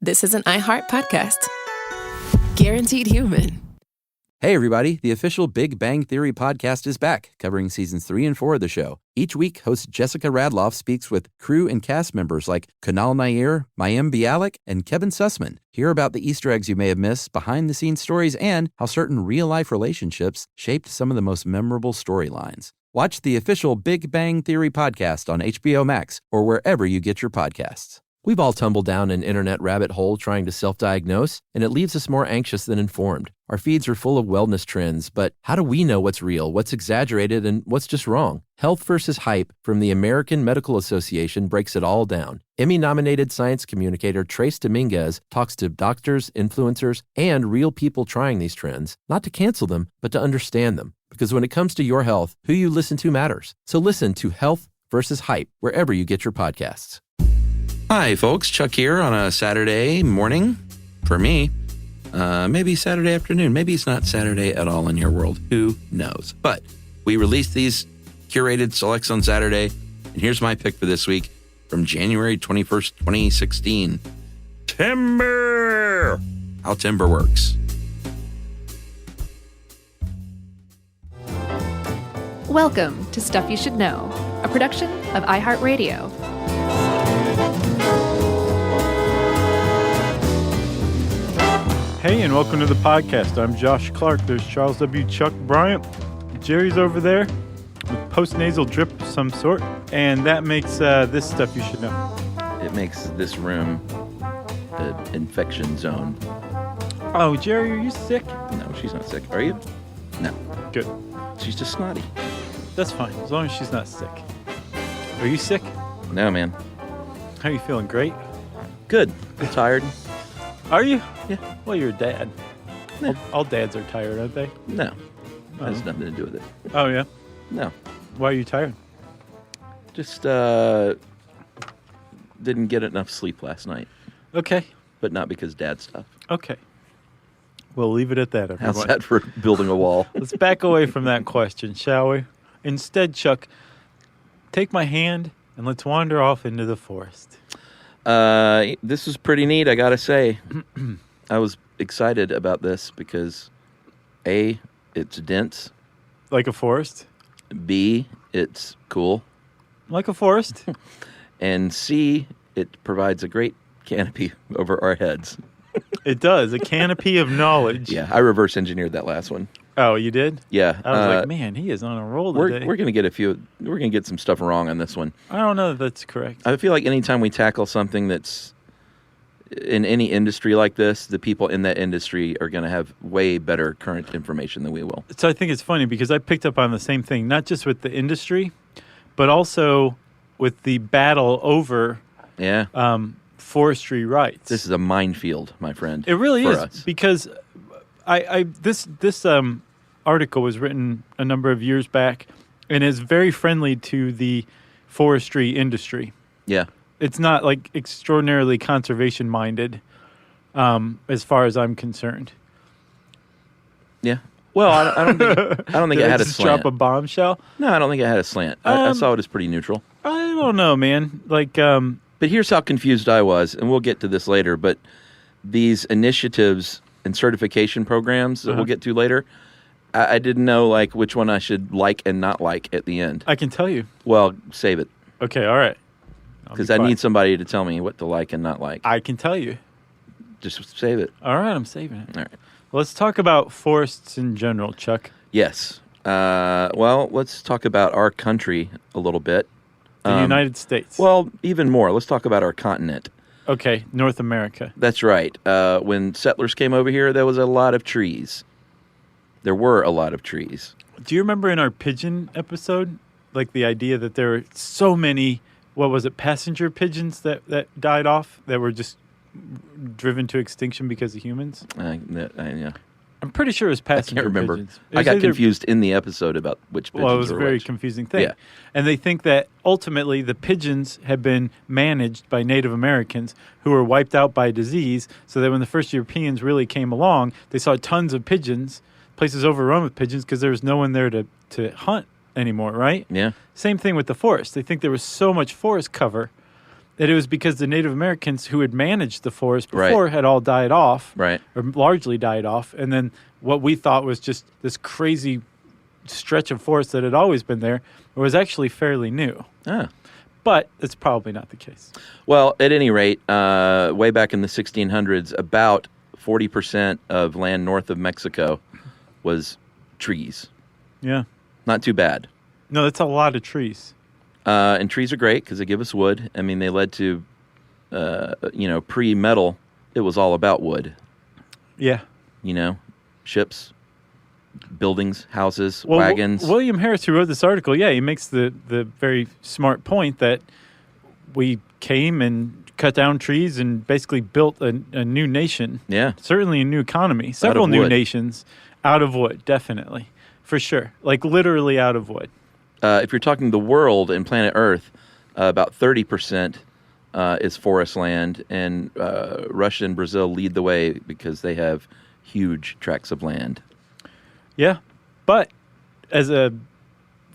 this is an iHeart podcast. Guaranteed human. Hey, everybody. The official Big Bang Theory podcast is back, covering seasons 3 and 4 of the show. Each week, host Jessica Radloff speaks with crew and cast members like Kunal Nair, Mayim Bialik, and Kevin Sussman. Hear about the Easter eggs you may have missed, behind-the-scenes stories, and how certain real-life relationships shaped some of the most memorable storylines. Watch the official Big Bang Theory podcast on HBO Max or wherever you get your podcasts. We've all tumbled down an internet rabbit hole trying to self-diagnose, and it leaves us more anxious than informed. Our feeds are full of wellness trends, but how do we know what's real, what's exaggerated, and what's just wrong? Health versus Hype from the American Medical Association breaks it all down. Emmy-nominated science communicator Trace Dominguez talks to doctors, influencers, and real people trying these trends, not to cancel them, but to understand them. Because when it comes to your health, who you listen to matters. So listen to Health versus Hype wherever you get your podcasts. Hi, folks. Chuck here on a Saturday morning for me. Maybe Saturday afternoon. Maybe it's not Saturday at all in your world. Who knows? But we released these curated selects on Saturday. And here's my pick for this week from January 21st, 2016. Timber! How timber works. Welcome to Stuff You Should Know, a production of iHeartRadio. Hey, and welcome to the podcast. I'm Josh Clark. There's Charles W. Chuck Bryant. Jerry's over there with post-nasal drip of some sort. And that makes this Stuff You Should Know. It makes this room an infection zone. Oh, Jerry, are you sick? No, she's not sick. Are you? No. Good. She's just snotty. That's fine, as long as she's not sick. Are you sick? No, man. How are you feeling? Great? Good. I'm tired. Are you? Yeah. Well, you're a dad. No. All dads are tired, aren't they? No. That has nothing to do with it. Oh, yeah? No. Why are you tired? Just didn't get enough sleep last night. Okay. But not because dad stuff. Okay. We'll leave it at that, everyone. How's that for building a wall? Let's back away from that question, shall we? Instead, Chuck, take my hand and let's wander off into the forest. This is pretty neat, I gotta say. I was excited about this because A, it's dense. Like a forest? B, it's cool. Like a forest? And C, it provides a great canopy over our heads. It does. A canopy of knowledge. Yeah, I reverse engineered that last one. Oh, you did? Yeah. I was like, man, he is on a roll today. We're gonna get some stuff wrong on this one. I don't know if that's correct. I feel like anytime we tackle something that's in any industry like this, the people in that industry are going to have way better current information than we will. So I think it's funny because I picked up on the same thing, not just with the industry, but also with the battle over forestry rights. This is a minefield, my friend. It really is us. Because this article was written a number of years back and is very friendly to the forestry industry. Yeah. It's not like extraordinarily conservation minded, as far as I'm concerned. Yeah. Well, I don't think it had a slant. Drop a bombshell? No, I don't think it had a slant. I saw it as pretty neutral. I don't know, man. Like, but here's how confused I was, and we'll get to this later. But these initiatives and certification programs that we'll get to later, I didn't know like which one I should like and not like at the end. I can tell you. Well, save it. Okay, all right. Because I need somebody to tell me what to like and not like. I can tell you. Just save it. All right, I'm saving it. All right. Well, let's talk about forests in general, Chuck. Yes. Well, let's talk about our country a little bit. The United States. Well, even more. Let's talk about our continent. Okay, North America. That's right. When settlers came over here, there was a lot of trees. There were a lot of trees. Do you remember in our pigeon episode, like the idea that there were so many, what was it, passenger pigeons that died off, that were just driven to extinction because of humans? Yeah. I'm pretty sure it was passenger I can't remember. pigeons. I got confused in the episode about which pigeons were Well, it was a very which. confusing thing. Yeah. And they think that ultimately the pigeons had been managed by Native Americans who were wiped out by disease, so that when the first Europeans really came along, they saw tons of pigeons, places overrun with pigeons because there was no one there to hunt anymore, right? Yeah. Same thing with the forest. They think there was so much forest cover That it was because the Native Americans who had managed the forest Right. before had all died off, Right. or largely died off, and then what we thought was just this crazy stretch of forest that had always been there was actually fairly new. Ah. But it's probably not the case. Well, at any rate, way back in the 1600s, about 40% of land north of Mexico was trees. Yeah. Not too bad. No, that's a lot of trees. And trees are great because they give us wood. I mean, they led to, pre-metal, it was all about wood. Yeah. Ships, buildings, houses, Well, wagons. William Harris, who wrote this article, he makes the very smart point that we came and cut down trees and basically built a new nation. Yeah. Certainly a new economy. Several new wood. nations out of wood, definitely. For sure. Like literally out of wood. If you're talking the world and planet Earth, about 30% is forest land, and Russia and Brazil lead the way because they have huge tracts of land. Yeah. But as a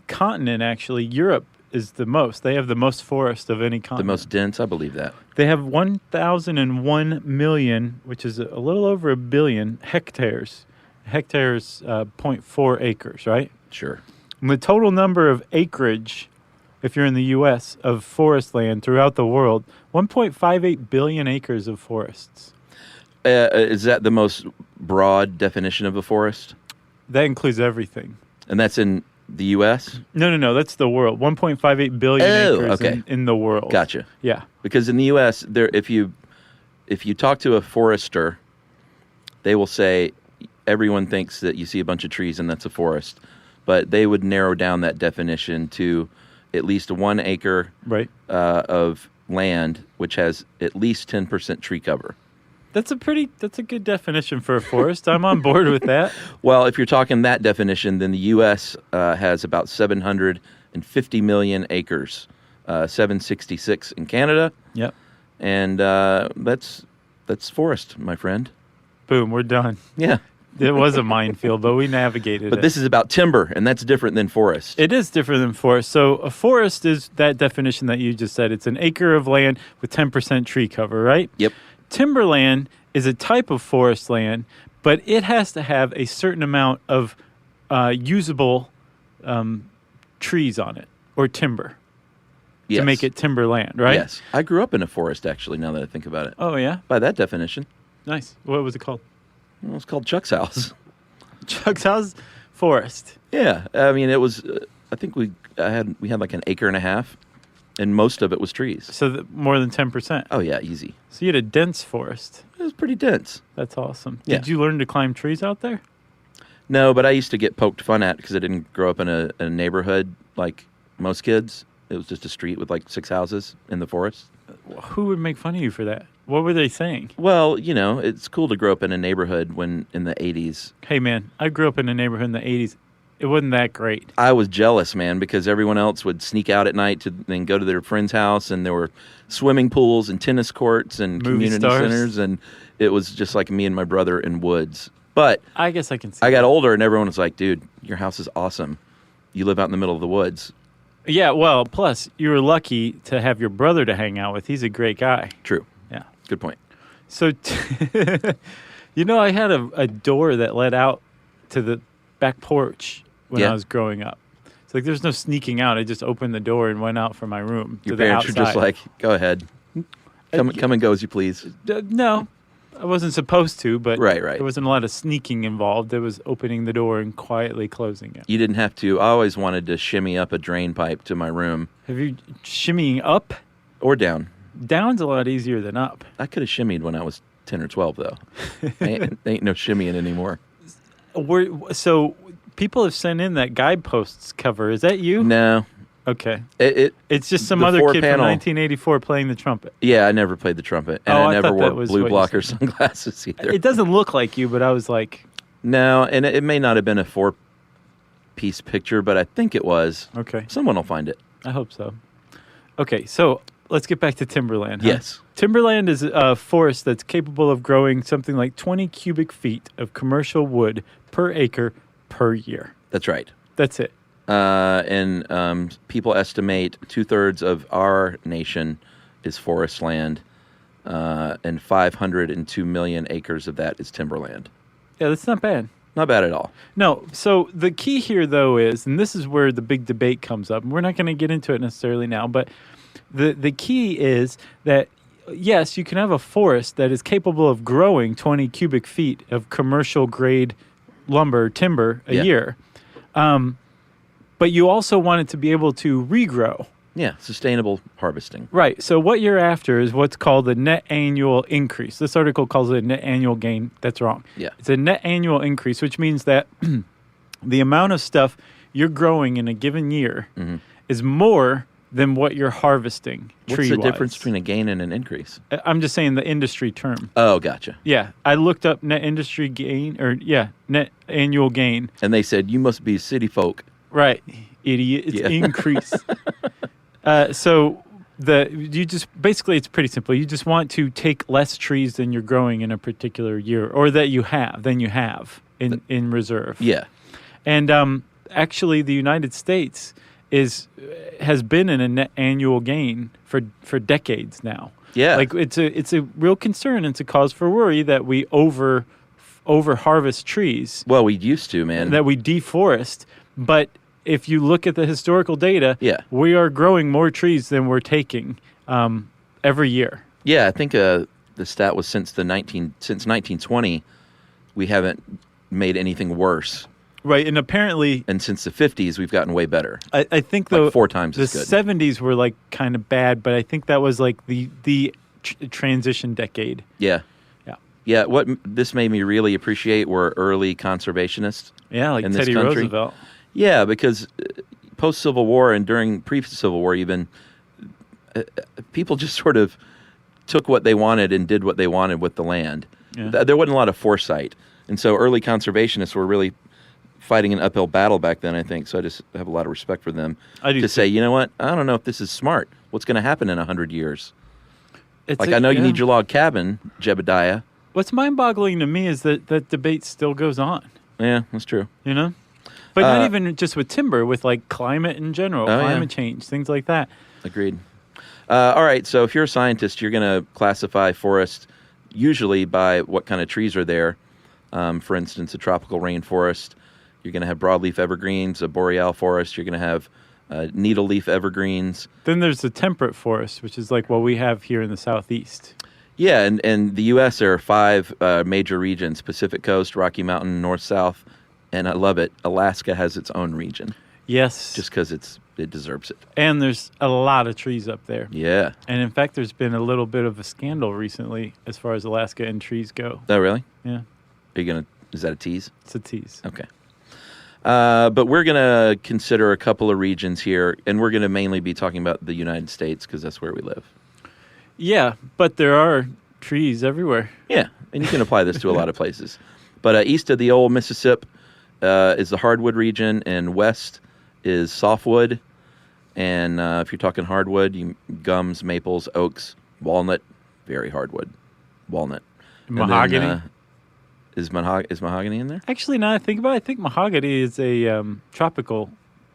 continent, actually, Europe is the most. They have the most forest of any continent. The most dense, I believe that. They have 1,001 million, which is a little over a billion hectares. Hectares, 0.4 acres, right? Sure. And the total number of acreage, if you're in the U.S., of forest land throughout the world, 1.58 billion acres of forests. Is that the most broad definition of a forest? That includes everything. And that's in the U.S.? No. That's the world. 1.58 billion acres okay. in the world. Gotcha. Yeah. Because in the U.S., if you talk to a forester, they will say everyone thinks that you see a bunch of trees and that's a forest. But they would narrow down that definition to at least 1 acre Right. Of land, which has at least 10% tree cover. That's a good definition for a forest. I'm on board with that. Well, if you're talking that definition, then the U.S. Has about 750 million acres, 766 in Canada, Yep. and that's forest, my friend. Boom, we're done. Yeah, It was a minefield, but we navigated it. but this is about timber, and that's different than forest. It is different than forest. So a forest is that definition that you just said. It's an acre of land with 10% tree cover, right? Yep. Timberland is a type of forest land, but it has to have a certain amount of usable trees on it or timber Yes. to make it timberland, right? Yes. I grew up in a forest, actually, now that I think about it. Oh, yeah? By that definition, Nice. What was it called? it was called Chuck's house. Chuck's House Forest. Yeah. I mean, it was, I think we had like an acre and a half, and most of it was trees. So more than 10%. Oh, yeah, easy. So you had a dense forest. It was pretty dense. That's awesome. Yeah. Did you learn to climb trees out there? No, but I used to get poked fun at because I didn't grow up in a neighborhood like most kids. It was just a street with like 6 houses in the forest. Who would make fun of you for that? What were they saying? Well, it's cool to grow up in a neighborhood when in the 80s. Hey, man, I grew up in a neighborhood in the 80s. It wasn't that great. I was jealous, man, because everyone else would sneak out at night to then go to their friend's house, and there were swimming pools and tennis courts and Movie community stars. centers, and it was just like me and my brother in woods. But I guess I can see I got that. older, and everyone was like, dude, your house is awesome. You live out in the middle of the woods. Yeah, well, plus, you were lucky to have your brother to hang out with. He's a great guy. True. Yeah. Good point. So, I had a door that led out to the back porch when Yeah. I was growing up. It's like there's no sneaking out. I just opened the door and went out from my room Your to the parents were outside. just like, go ahead. Come and go as you please. No, I wasn't supposed to, but Right. there wasn't a lot of sneaking involved. There was opening the door and quietly closing it. You didn't have to. I always wanted to shimmy up a drain pipe to my room Have you shimmying up? or down. Down's a lot easier than up. I could have shimmied when I was 10 or 12, though. ain't no shimmying anymore. So people have sent in that guideposts cover. Is that you? No. Okay. It's just some the other kid four-panel- from 1984 playing the trumpet. Yeah, I never played the trumpet. And Oh, I I never thought wore that was blue what you blocker said. sunglasses either. It doesn't look like you, but I was like, No, and it may not have been a 4-piece picture, but I think it was. okay, Someone will find it. I hope so. Okay, so let's get back to timberland. Huh? Yes. Timberland is a forest that's capable of growing something like 20 cubic feet of commercial wood per acre per year. That's right. That's it. And people estimate 2/3 of our nation is forest land, and 502 million acres of that is timberland. Yeah, that's not bad. Not bad at all. No, so the key here, though, is, and this is where the big debate comes up, and we're not going to get into it necessarily now, but the key is that, yes, you can have a forest that is capable of growing 20 cubic feet of commercial-grade timber a year, but you also want it to be able to regrow. Yeah, sustainable harvesting. Right. So what you're after is what's called the net annual increase. This article calls it a net annual gain. That's wrong. Yeah. It's a net annual increase, which means that the amount of stuff you're growing in a given year is more than what you're harvesting tree-wise. What's the difference between a gain and an increase? I'm just saying the industry term. Oh, gotcha. Yeah. I looked up net industry gain, net annual gain. And they said, you must be city folk. Right. Idiot. It's increase. So basically it's pretty simple. You just want to take less trees than you're growing in a particular year, or than you have in reserve. Yeah. And actually, the United States has been in a net annual gain for decades now. Yeah. Like it's a real concern. It's a cause for worry that we over harvest trees. Well, we used to, man. That we deforest, but if you look at the historical data, we are growing more trees than we're taking every year. Yeah, I think the stat was since 1920, we haven't made anything worse. Right, and apparently... And since the 50s, we've gotten way better. I think, though... Like 4 times as good. The 70s were, like, kind of bad, but I think that was, like, the transition decade. Yeah. Yeah. Yeah, what this made me really appreciate were early conservationists. Yeah, like in Teddy this country. Roosevelt. Yeah, because post-Civil War and during pre-Civil War even, people just sort of took what they wanted and did what they wanted with the land. Yeah. There wasn't a lot of foresight. And so early conservationists were really fighting an uphill battle back then, I think. So I just have a lot of respect for them. I do to say, you know what, I don't know if this is smart. What's going to happen in 100 years? I know you need your log cabin, Jebediah. What's mind-boggling to me is that that debate still goes on. Yeah, that's true. You know? But not even just with timber, with like climate in general, climate change, things like that. Agreed. All right, so if you're a scientist, you're going to classify forests usually by what kind of trees are there. For instance, a tropical rainforest, you're going to have broadleaf evergreens. A boreal forest, you're going to have needle-leaf evergreens. Then there's the temperate forest, which is like what we have here in the southeast. Yeah, and the U.S., there are 5 major regions: Pacific Coast, Rocky Mountain, North-South, and I love it, Alaska has its own region. Yes. Just because it deserves it. And there's a lot of trees up there. Yeah. And in fact, there's been a little bit of a scandal recently as far as Alaska and trees go. Oh, really? Yeah. Is that a tease? It's a tease. Okay. But we're going to consider a couple of regions here, and we're going to mainly be talking about the United States because that's where we live. Yeah, but there are trees everywhere. Yeah, and you can apply this to a lot of places. But east of the old Mississippi is the hardwood region, and west is softwood. And if you're talking hardwood, gums, maples, oaks, walnut, very hardwood, walnut. Mahogany. Then, is mahogany in there? Actually, now I think about it, I think mahogany is a tropical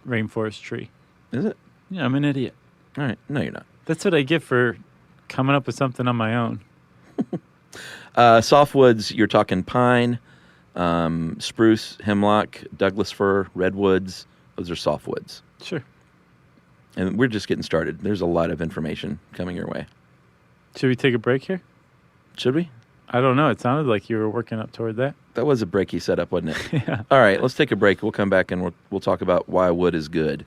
rainforest tree. Is it? Yeah, I'm an idiot. All right. No, you're not. That's what I get for coming up with something on my own. Softwoods, you're talking pine, spruce, hemlock, Douglas fir, redwoods. Those are softwoods. Sure. And we're just getting started. There's a lot of information coming your way. Should we take a break here? Should we? I don't know. It sounded like you were working up toward that. That was a breaky setup, wasn't it? Yeah. All right, let's take a break. We'll come back and we'll talk about why wood is good.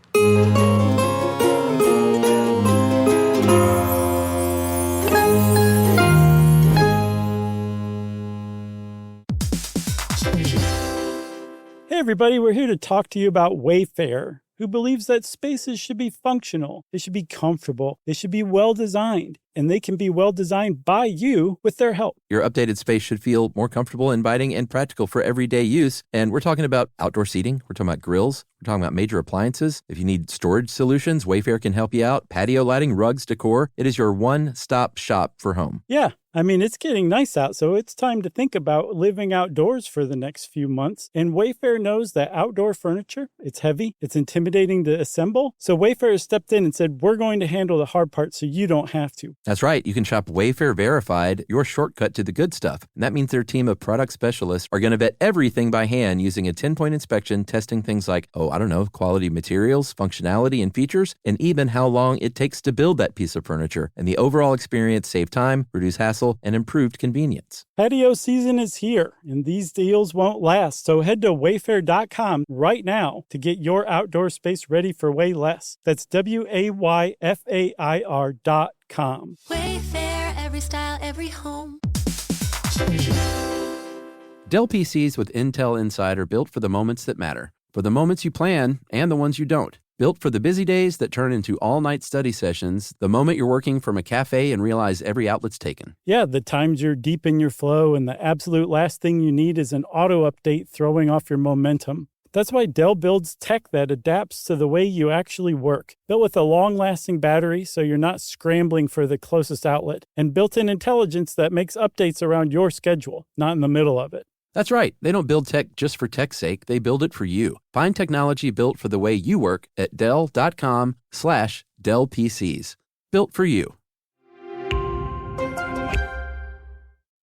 Hey everybody, we're here to talk to you about Wayfair, who believes that spaces should be functional, they should be comfortable, they should be well designed, and they can be well designed by you with their help. Your updated space should feel more comfortable, inviting, and practical for everyday use. And we're talking about outdoor seating. We're talking about grills. We're talking about major appliances. If you need storage solutions, Wayfair can help you out. Patio lighting, rugs, decor. It is your one-stop shop for home. Yeah, I mean, it's getting nice out, so it's time to think about living outdoors for the next few months. And Wayfair knows that outdoor furniture, it's heavy, it's intimidating to assemble. So Wayfair stepped in and said, we're going to handle the hard part so you don't have to. That's right. You can shop Wayfair Verified, your shortcut to the good stuff. And that means their team of product specialists are going to vet everything by hand using a 10-point inspection, testing things like, quality materials, functionality, and features, and even how long it takes to build that piece of furniture. And the overall experience save time, reduce hassle, and improved convenience. Patio season is here, and these deals won't last. So head to wayfair.com right now to get your outdoor space ready for way less. That's WAYFAIR.com. Wayfair, every style, every home. Dell PCs with Intel Inside are built for the moments that matter, for the moments you plan and the ones you don't. Built for the busy days that turn into all-night study sessions, the moment you're working from a cafe and realize every outlet's taken. Yeah, the times you're deep in your flow and the absolute last thing you need is an auto update throwing off your momentum. That's why Dell builds tech that adapts to the way you actually work. Built with a long-lasting battery so you're not scrambling for the closest outlet, and built-in intelligence that makes updates around your schedule, not in the middle of it. That's right. They don't build tech just for tech's sake. They build it for you. Find technology built for the way you work at Dell.com/Dell PCs. Built for you.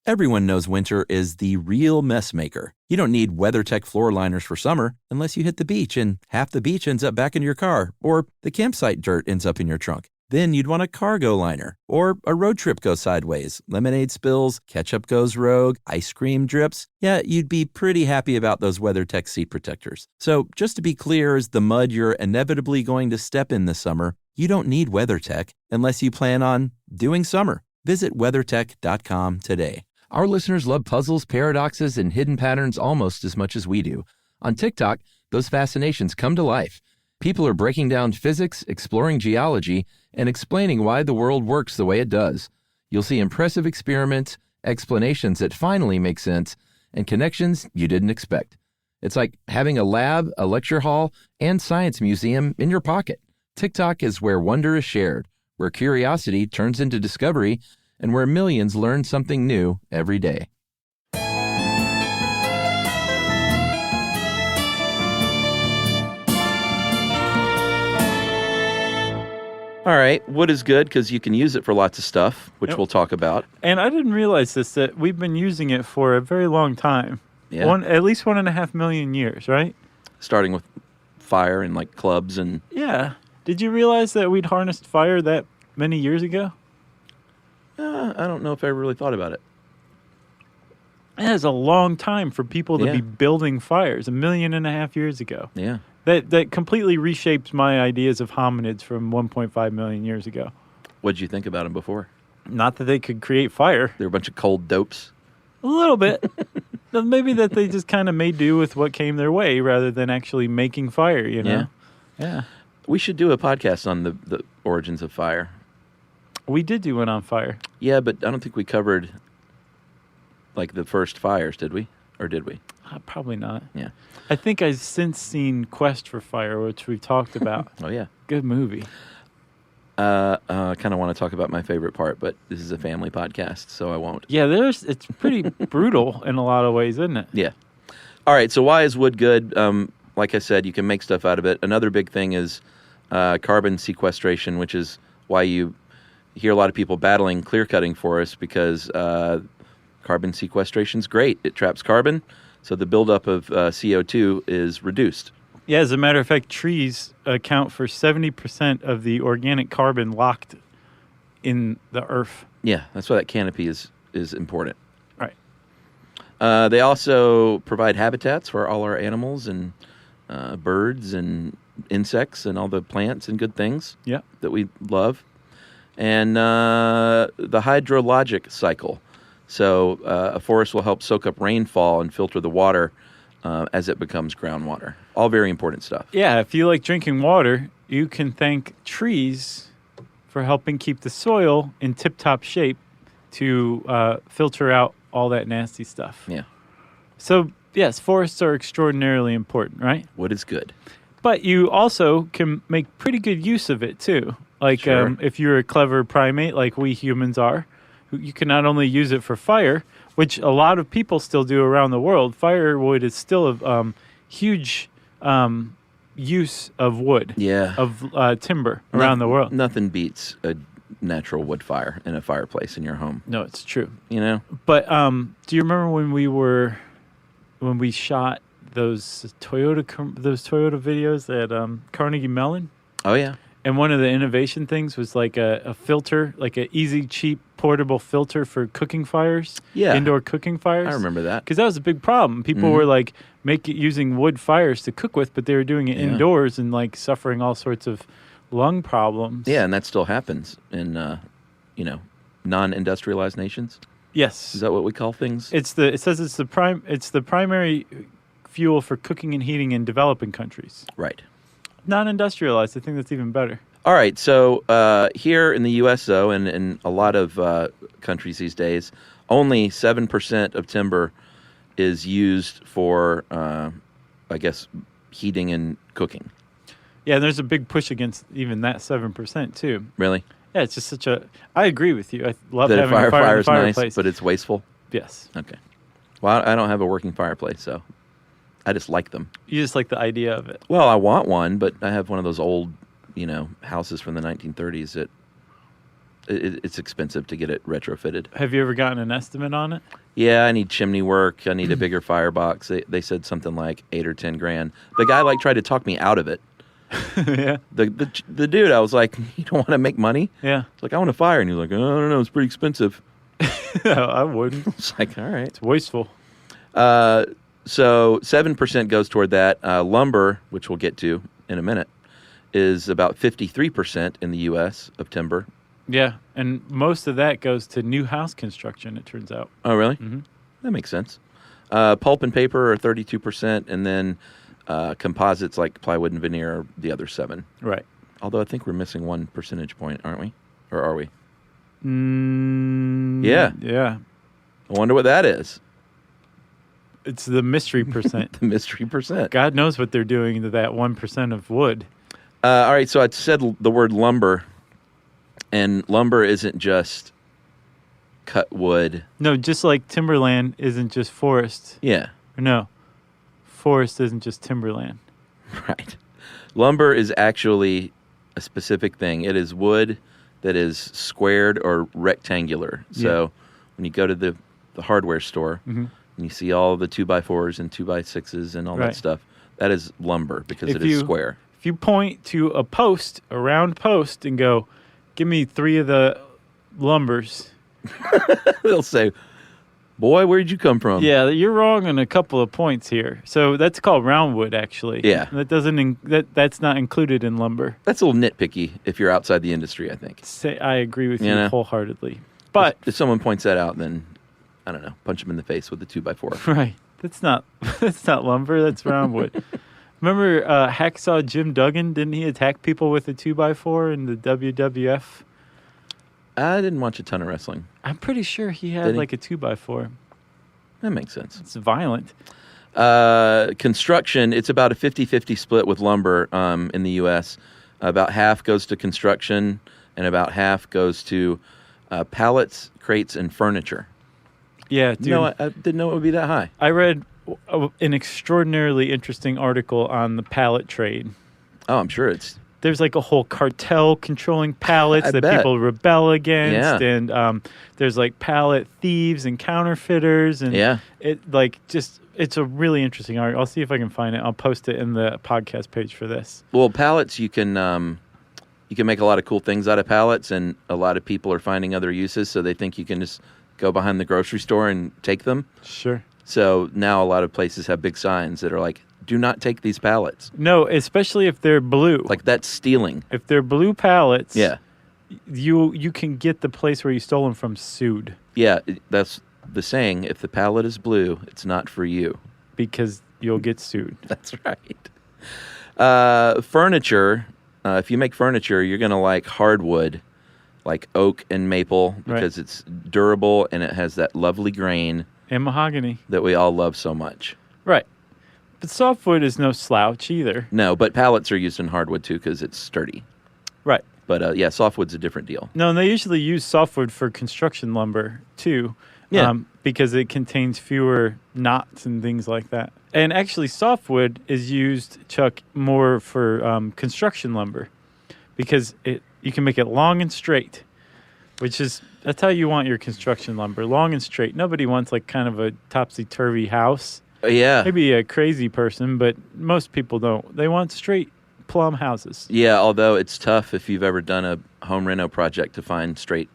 Everyone knows winter is the real mess maker. You don't need WeatherTech floor liners for summer unless you hit the beach and half the beach ends up back in your car, or the campsite dirt ends up in your trunk. Then you'd want a cargo liner, or a road trip goes sideways, lemonade spills, ketchup goes rogue, ice cream drips. Yeah, you'd be pretty happy about those WeatherTech seat protectors. So just to be clear, as the mud you're inevitably going to step in this summer, you don't need WeatherTech unless you plan on doing summer. Visit WeatherTech.com today. Our listeners love puzzles, paradoxes, and hidden patterns almost as much as we do. On TikTok, those fascinations come to life. People are breaking down physics, exploring geology, and explaining why the world works the way it does. You'll see impressive experiments, explanations that finally make sense, and connections you didn't expect. It's like having a lab, a lecture hall, and science museum in your pocket. TikTok is where wonder is shared, where curiosity turns into discovery, and where millions learn something new every day. All right, wood is good because you can use it for lots of stuff, which we'll talk about. And I didn't realize this, that we've been using it for a very long time. Yeah. At least 1.5 million years, right? Starting with fire and like clubs and... Yeah. Did you realize that we'd harnessed fire that many years ago? I don't know if I ever really thought about it. That is a long time for people to be building fires, 1.5 million years ago. Yeah. That completely reshaped my ideas of hominids from 1.5 million years ago. What did you think about them before? Not that they could create fire. They were a bunch of cold dopes. A little bit. Maybe that they just kind of made do with what came their way rather than actually making fire, you know? Yeah. We should do a podcast on the origins of fire. We did do one on fire. Yeah, but I don't think we covered like the first fires, did we? Or did we? Probably not. Yeah. I think I've since seen Quest for Fire, which we've talked about. Oh, yeah. Good movie. I kind of want to talk about my favorite part, but this is a family podcast, so I won't. Yeah, it's pretty brutal in a lot of ways, isn't it? Yeah. All right, so why is wood good? Like I said, you can make stuff out of it. Another big thing is carbon sequestration, which is why you hear a lot of people battling clear cutting forests, because carbon sequestration is great. It traps carbon, so the buildup of CO2 is reduced. Yeah, as a matter of fact, trees account for 70% of the organic carbon locked in the earth. Yeah, that's why that canopy is important. Right. They also provide habitats for all our animals and birds and insects and all the plants and good things that we love. And the hydrologic cycle. So a forest will help soak up rainfall and filter the water as it becomes groundwater. All very important stuff. Yeah, if you like drinking water, you can thank trees for helping keep the soil in tip-top shape to filter out all that nasty stuff. Yeah. So, yes, forests are extraordinarily important, right? Wood is good. But you also can make pretty good use of it, too. Like, Sure. if you're a clever primate like we humans are, You can not only use it for fire, which a lot of people still do around the world. Firewood is still a huge use of wood, of timber around the world. Nothing beats a natural wood fire in a fireplace in your home. No, it's true. You know? But do you remember when we shot those Toyota videos at Carnegie Mellon? Oh, yeah. And one of the innovation things was like a filter, like an easy, cheap, portable filter for cooking fires. Yeah. Indoor cooking fires. I remember that. Because that was a big problem. People were like using wood fires to cook with, but they were doing it indoors and like suffering all sorts of lung problems. Yeah, and that still happens in, non-industrialized nations. Yes. Is that what we call things? It says it's the primary fuel for cooking and heating in developing countries. Right. Non-industrialized, I think that's even better. All right, so here in the U.S., though, and in a lot of countries these days, only 7% of timber is used for, heating and cooking. Yeah, and there's a big push against even that 7%, too. Really? Yeah, it's just I agree with you. I love that having a fire is fireplace. nice, but it's wasteful? Yes. Okay. Well, I don't have a working fireplace, so I just like them. You just like the idea of it. Well, I want one, but I have one of those old, houses from the 1930s that it's expensive to get it retrofitted. Have you ever gotten an estimate on it? Yeah, I need chimney work. I need a bigger firebox. They said something like $8,000 or $10,000. The guy tried to talk me out of it. Yeah. The dude, I was like, you don't want to make money? Yeah. It's like, I want a fire. And he was like, oh, I don't know, it's pretty expensive. I wouldn't. It's like, all right. It's wasteful. So 7% goes toward that. Lumber, which we'll get to in a minute, is about 53% in the U.S. of timber. Yeah, and most of that goes to new house construction, it turns out. Oh, really? Mm-hmm. That makes sense. Pulp and paper are 32%, and then composites like plywood and veneer are the other 7%. Right. Although I think we're missing 1 percentage point, aren't we? Or are we? Yeah. I wonder what that is. It's the mystery percent. The mystery percent. God knows what they're doing to that 1% of wood. All right, so I said the word lumber, and lumber isn't just cut wood. No, just like timberland isn't just forest. Yeah. No, forest isn't just timberland. Right. Lumber is actually a specific thing. It is wood that is squared or rectangular. So when you go to the hardware store and you see all the 2x4s and 2x6s and all that stuff, that is lumber because it is square. If you point to a round post, and go, give me 3 of the lumbers. They'll say, boy, where'd you come from? Yeah, you're wrong on a couple of points here. So that's called roundwood, actually. Yeah. That's not included in lumber. That's a little nitpicky if you're outside the industry, I think. I agree with you wholeheartedly. But if someone points that out, then, I don't know, punch them in the face with a 2x4. Right. That's not lumber. That's roundwood. Remember Hacksaw Jim Duggan? Didn't he attack people with a 2x4 in the WWF? I didn't watch a ton of wrestling. I'm pretty sure he had like a 2x4. That makes sense. It's violent. Construction, it's about a 50-50 split with lumber in the U.S. About half goes to construction, and about half goes to pallets, crates, and furniture. Yeah, dude. No, I didn't know it would be that high. I read an extraordinarily interesting article on the pallet trade. Oh, I'm sure there's like a whole cartel controlling pallets that people rebel against, and there's like pallet thieves and counterfeiters, and it's a really interesting article. I'll see if I can find it. I'll post it in the podcast page for this. Well, pallets, you can make a lot of cool things out of pallets, and a lot of people are finding other uses, so they think you can just go behind the grocery store and take them. Sure. So now a lot of places have big signs that are like, do not take these pallets. No, especially if they're blue. Like, that's stealing. If they're blue pallets, yeah, you can get the place where you stole them from sued. Yeah, that's the saying. If the pallet is blue, it's not for you. Because you'll get sued. That's right. Furniture, if you make furniture, you're going to like hardwood, like oak and maple, because it's durable and it has that lovely grain. And mahogany. That we all love so much. Right. But softwood is no slouch either. No, but pallets are used in hardwood too because it's sturdy. Right. But yeah, softwood's a different deal. No, and they usually use softwood for construction lumber too. Yeah. Because it contains fewer knots and things like that. And actually, softwood is used, Chuck, more for construction lumber because you can make it long and straight, that's how you want your construction lumber, long and straight. Nobody wants like kind of a topsy-turvy house. Yeah. Maybe a crazy person, but most people don't. They want straight plumb houses. Yeah, although it's tough if you've ever done a home reno project to find straight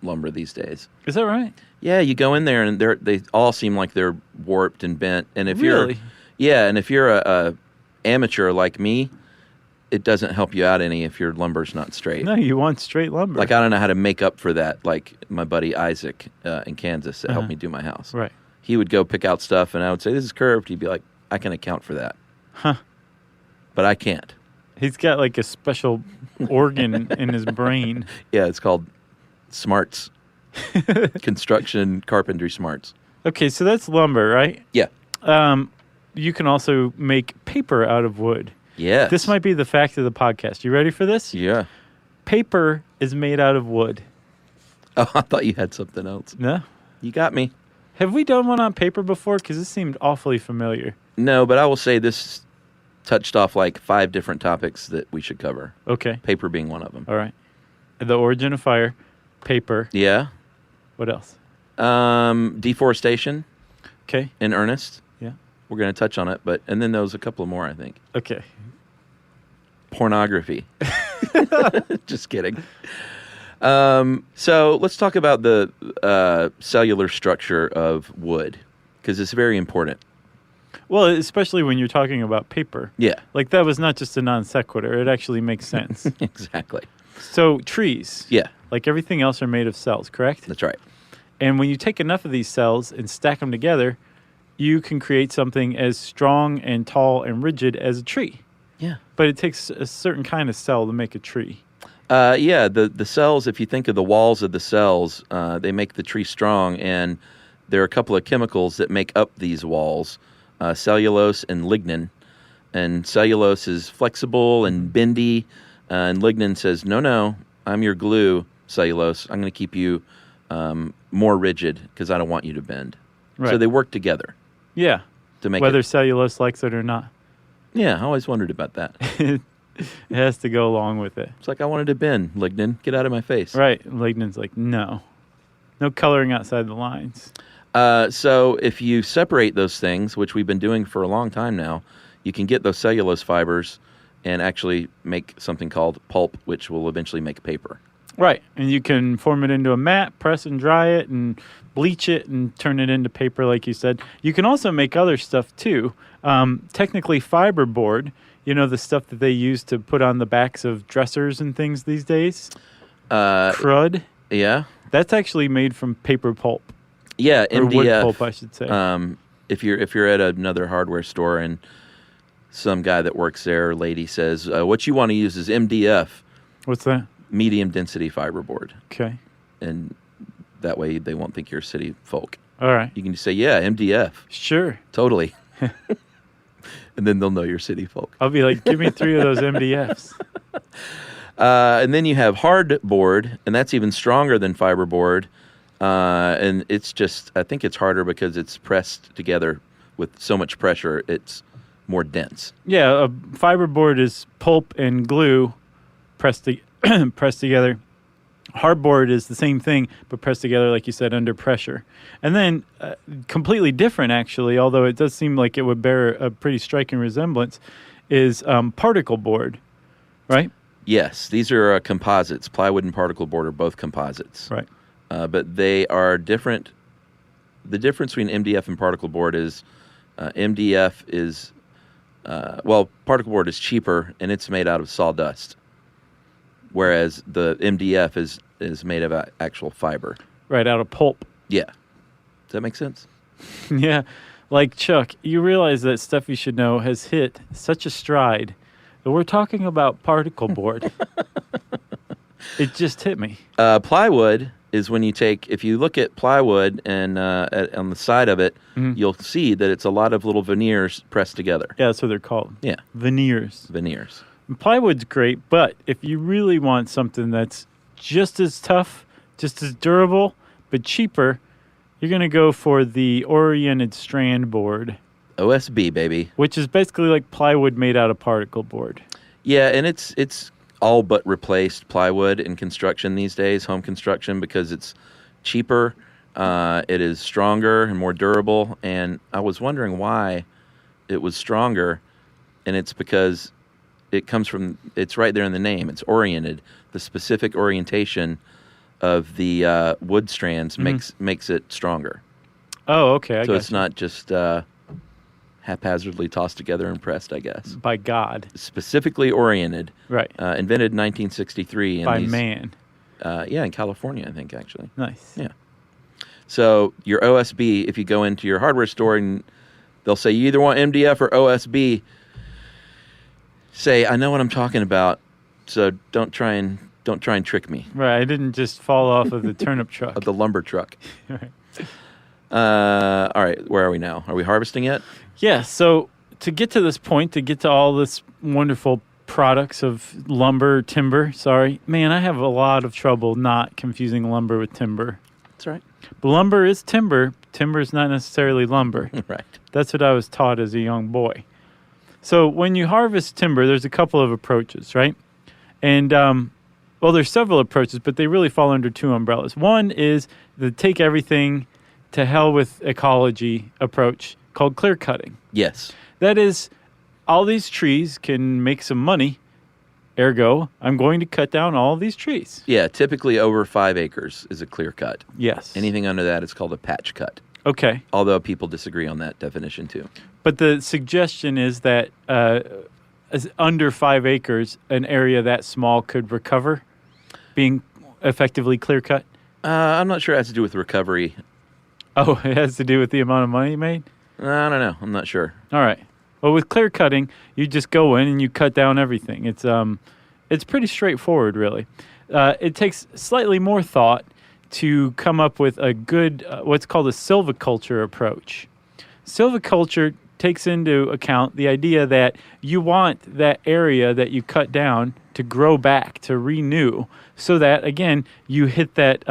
lumber these days. Is that right? Yeah, you go in there and they all seem like they're warped and bent. And if Really? if you're a amateur like me, it doesn't help you out any if your lumber's not straight. No, you want straight lumber. Like I don't know how to make up for that. Like my buddy Isaac in Kansas that helped me do my house. Right. He would go pick out stuff, and I would say, "This is curved." He'd be like, "I can account for that." Huh. But I can't. He's got like a special organ in his brain. Yeah, it's called smarts. Construction carpentry smarts. Okay, so that's lumber, right? Yeah. You can also make paper out of wood. Yes. This might be the fact of the podcast. You ready for this? Yeah. Paper is made out of wood. Oh, I thought you had something else. No? You got me. Have we done one on paper before? Because this seemed awfully familiar. No, but I will say this touched off like 5 different topics that we should cover. Okay. Paper being one of them. All right. The origin of fire, paper. Yeah. What else? Deforestation Okay. in earnest. Yeah. We're going to touch on it, and then there was a couple more, I think. Okay. Pornography. Just kidding. So let's talk about the cellular structure of wood, because it's very important. Well, especially when you're talking about paper. Yeah. Like that was not just a non sequitur. It actually makes sense. Exactly. So trees, Yeah, like everything else, are made of cells, correct? that's right. And when you take enough of these cells and stack them together, you can create something as strong and tall and rigid as a tree. Yeah. But it takes a certain kind of cell to make a tree. Yeah, the cells, if you think of the walls of the cells, they make the tree strong, and there are a couple of chemicals that make up these walls, cellulose and lignin. And cellulose is flexible and bendy, and lignin says, no, I'm your glue, cellulose. I'm going to keep you more rigid because I don't want you to bend. So Right. they work together Yeah. to make Whether it. cellulose likes it or not. Yeah, I always wondered about that. It has to go along with it. It's like, I wanted to bend, lignin. Get out of my face. Right. Lignin's like, no. No coloring outside the lines. So if you separate those things, which we've been doing for a long time now, you can get those cellulose fibers and actually make something called pulp, which will eventually make paper. Right. And you can form it into a mat, press and dry it, and bleach it and turn it into paper, like you said. You can also make other stuff, too. Technically, fiberboard, you know, the stuff that they use to put on the backs of dressers and things these days? Crud. Yeah. That's actually made from paper pulp. Yeah, Or wood MDF. pulp, I should say. If you're at another hardware store and some guy that works there or lady says, what you want to use is MDF, What's that? medium density fiberboard. Okay. And that way they won't think you're city folk. All right. You can just say, yeah, MDF. Sure. Totally. And then they'll know you're city folk. I'll be like, give me 3 of those MDFs. And then you have hardboard, and that's even stronger than fiberboard. And it's just, I think it's harder because it's pressed together with so much pressure, it's more dense. Yeah, a fiberboard is pulp and glue pressed together. Hardboard is the same thing, but pressed together, like you said, under pressure. And then, completely different, actually, although it does seem like it would bear a pretty striking resemblance, is particle board, right? Yes, these are composites. Plywood and particle board are both composites. Right. But they are different. The difference between MDF and particle board is MDF is, particle board is cheaper, and it's made out of sawdust, whereas the MDF is made of actual fiber. Right, out of pulp. Yeah. Does that make sense? Yeah. Like, Chuck, you realize that Stuff You Should Know has hit such a stride that we're talking about particle board. It just hit me. Plywood is when you take, if you look at plywood and on the side of it, you'll see that it's a lot of little veneers pressed together. Yeah, that's what they're called. Yeah. Veneers. Veneers. Plywood's great, but if you really want something that's just as tough, just as durable, but cheaper, you're going to go for the oriented strand board, OSB, baby. which is basically like plywood made out of particle board. Yeah, and it's all but replaced plywood in construction these days, home construction, because it's cheaper, it is stronger and more durable. And I was wondering why it was stronger, and it's because it's right there in the name. It's oriented. The specific orientation of the wood strands makes it stronger. Oh, okay. So it's not just haphazardly tossed together and pressed, I guess. By God. Specifically oriented. Right. Invented in 1963. By man. Yeah, in California, I think, actually. Nice. Yeah. So your OSB, if you go into your hardware store and they'll say you either want MDF or OSB, say, I know what I'm talking about, so don't try and trick me. Right. I didn't just fall off of the turnip truck. Of the lumber truck. Right. All right, where are we now? Are we harvesting yet? Yeah, so to get to this point, to get to all this wonderful products of timber, man, I have a lot of trouble not confusing lumber with timber. That's right. But lumber is timber. Timber is not necessarily lumber. Right. That's what I was taught as a young boy. So when you harvest timber, there's a couple of approaches, right? And, there's several approaches, but they really fall under two umbrellas. One is the take everything to hell with ecology approach called clear cutting. Yes. That is, all these trees can make some money, ergo, I'm going to cut down all of these trees. Yeah, typically over 5 acres is a clear cut. Yes. Anything under that is called a patch cut. Okay. Although people disagree on that definition too. But the suggestion is that as under 5 acres, an area that small could recover being effectively clear cut. I'm not sure it has to do with recovery. Oh, it has to do with the amount of money you made? I don't know. I'm not sure. All right. Well, with clear cutting, you just go in and you cut down everything. It's pretty straightforward, really. It takes slightly more thought to come up with a good, what's called a silviculture approach. Silviculture takes into account the idea that you want that area that you cut down to grow back, to renew, so that, again, you hit that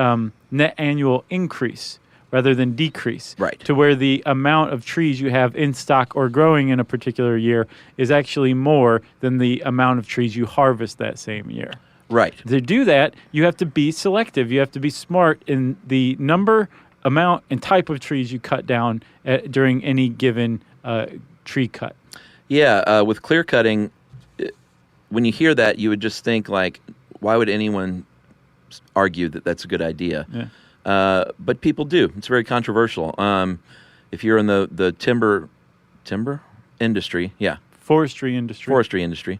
net annual increase rather than decrease. Right. To where the amount of trees you have in stock or growing in a particular year is actually more than the amount of trees you harvest that same year. Right. To do that, you have to be selective. You have to be smart in the number, amount, and type of trees you cut down during any given tree cut. Yeah, with clear cutting, when you hear that, you would just think, like, why would anyone argue that that's a good idea? Yeah. But people do. It's very controversial. If you're in the timber industry, yeah. Forestry industry.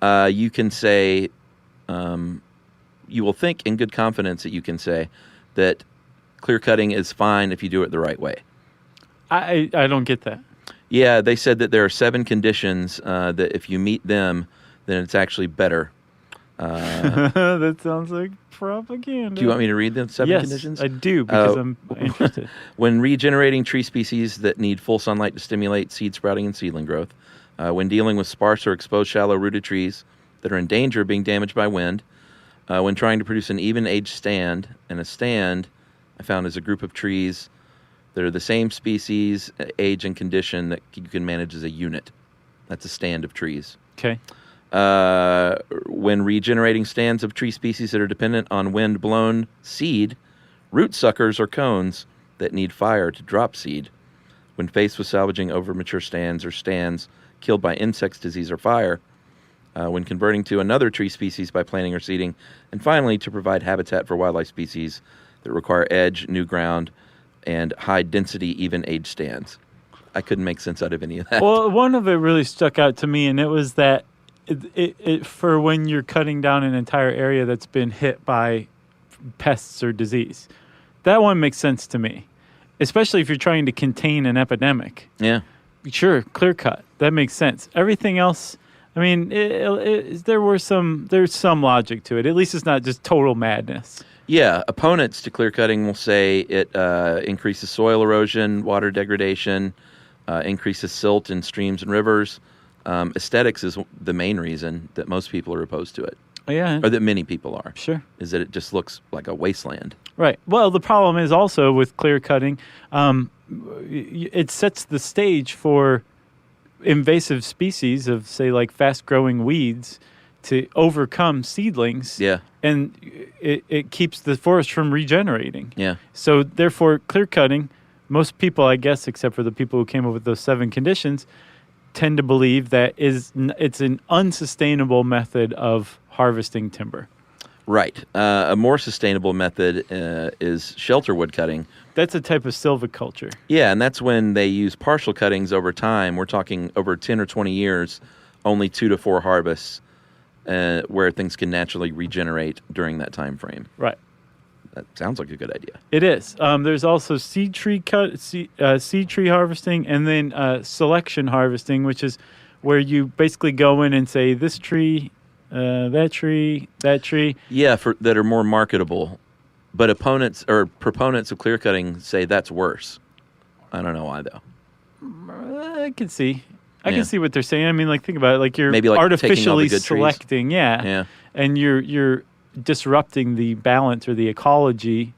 You can say, you will think in good confidence that you can say that clear cutting is fine if you do it the right way. I don't get that. Yeah, they said that there are 7 conditions that if you meet them, then it's actually better. That sounds like propaganda. Do you want me to read the 7 conditions? Yes, I do, because I'm interested. When regenerating tree species that need full sunlight to stimulate seed sprouting and seedling growth, when dealing with sparse or exposed shallow-rooted trees that are in danger of being damaged by wind, when trying to produce an even-aged stand, and a stand I found is a group of trees that are the same species, age, and condition that you can manage as a unit. That's a stand of trees. Okay. When regenerating stands of tree species that are dependent on wind-blown seed, root suckers or cones that need fire to drop seed. When faced with salvaging over mature stands or stands killed by insects, disease, or fire. When converting to another tree species by planting or seeding. And finally, to provide habitat for wildlife species that require edge, new ground, and high-density, even-age stands. I couldn't make sense out of any of that. Well, one of it really stuck out to me, and it was that it for when you're cutting down an entire area that's been hit by pests or disease. That one makes sense to me, especially if you're trying to contain an epidemic. Yeah. Sure, clear cut. That makes sense. Everything else, I mean, there's some logic to it. At least it's not just total madness. Yeah, opponents to clear cutting will say it increases soil erosion, water degradation, increases silt in streams and rivers, Aesthetics is the main reason that most people are opposed to it, Yeah, or that many people are. sure. Is that it just looks like a wasteland. Right. Well, the problem is also with clear cutting, it sets the stage for invasive species of, say, like fast-growing weeds to overcome seedlings. Yeah. And it keeps the forest from regenerating. Yeah. So therefore, clear cutting, most people, I guess, except for the people who came up with those 7 conditions, tend to believe that it's an unsustainable method of harvesting timber. Right. A more sustainable method is shelter wood cutting. That's a type of silviculture. Yeah, and that's when they use partial cuttings over time. We're talking over 10 or 20 years, only 2 to 4 harvests, where things can naturally regenerate during that time frame. Right. That sounds like a good idea. It is. There's also seed tree harvesting, and then selection harvesting, which is where you basically go in and say this tree, that tree, that tree. Yeah, that are more marketable. But opponents or proponents of clear cutting say that's worse. I don't know why though. I can see. I Yeah. can see what they're saying. I mean, like, think about it. Like, you're Maybe, like, taking all the artificially good trees. selecting, Yeah. and you're disrupting the balance or the ecology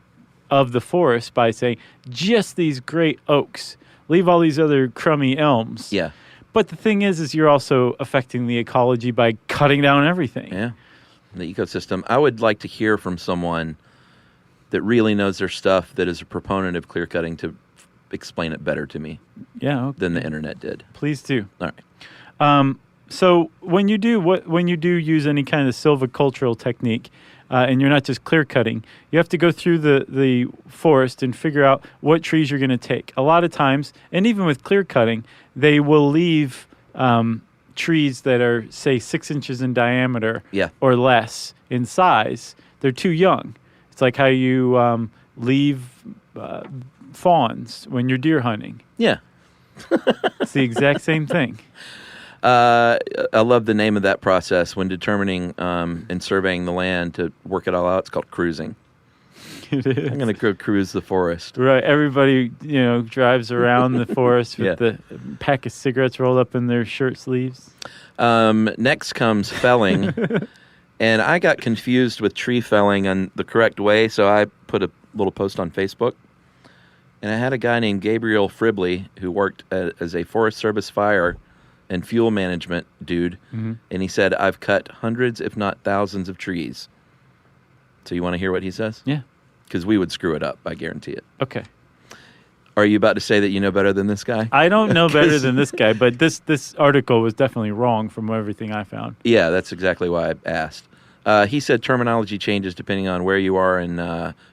of the forest by saying just these great oaks, leave all these other crummy elms. Yeah. But the thing is you're also affecting the ecology by cutting down everything. Yeah. The ecosystem. I would like to hear from someone that really knows their stuff, that is a proponent of clear cutting, to explain it better to me Yeah. Okay. than the internet did. Please do. All right. So when you do use any kind of silvicultural technique, and you're not just clear cutting, you have to go through the forest and figure out what trees you're going to take. A lot of times, and even with clear cutting, they will leave trees that are, say, 6 inches in diameter Yeah. or less in size. They're too young. It's like how you leave fawns when you're deer hunting. Yeah. It's the exact same thing. I love the name of that process when determining and surveying the land to work it all out. It's called cruising. It is. I'm going to go cruise the forest. Right. Everybody, drives around the forest with Yeah. the pack of cigarettes rolled up in their shirt sleeves. Next comes felling. And I got confused with tree felling on the correct way, so I put a little post on Facebook. And I had a guy named Gabriel Fribley who worked as a Forest Service fire and fuel management dude. Mm-hmm. And he said, I've cut hundreds, if not thousands, of trees. So you want to hear what he says? Yeah. Because we would screw it up, I guarantee it. Okay. Are you about to say that you know better than this guy? I don't know better than this guy, but this article was definitely wrong from everything I found. Yeah, that's exactly why I asked. He said terminology changes depending on where you are and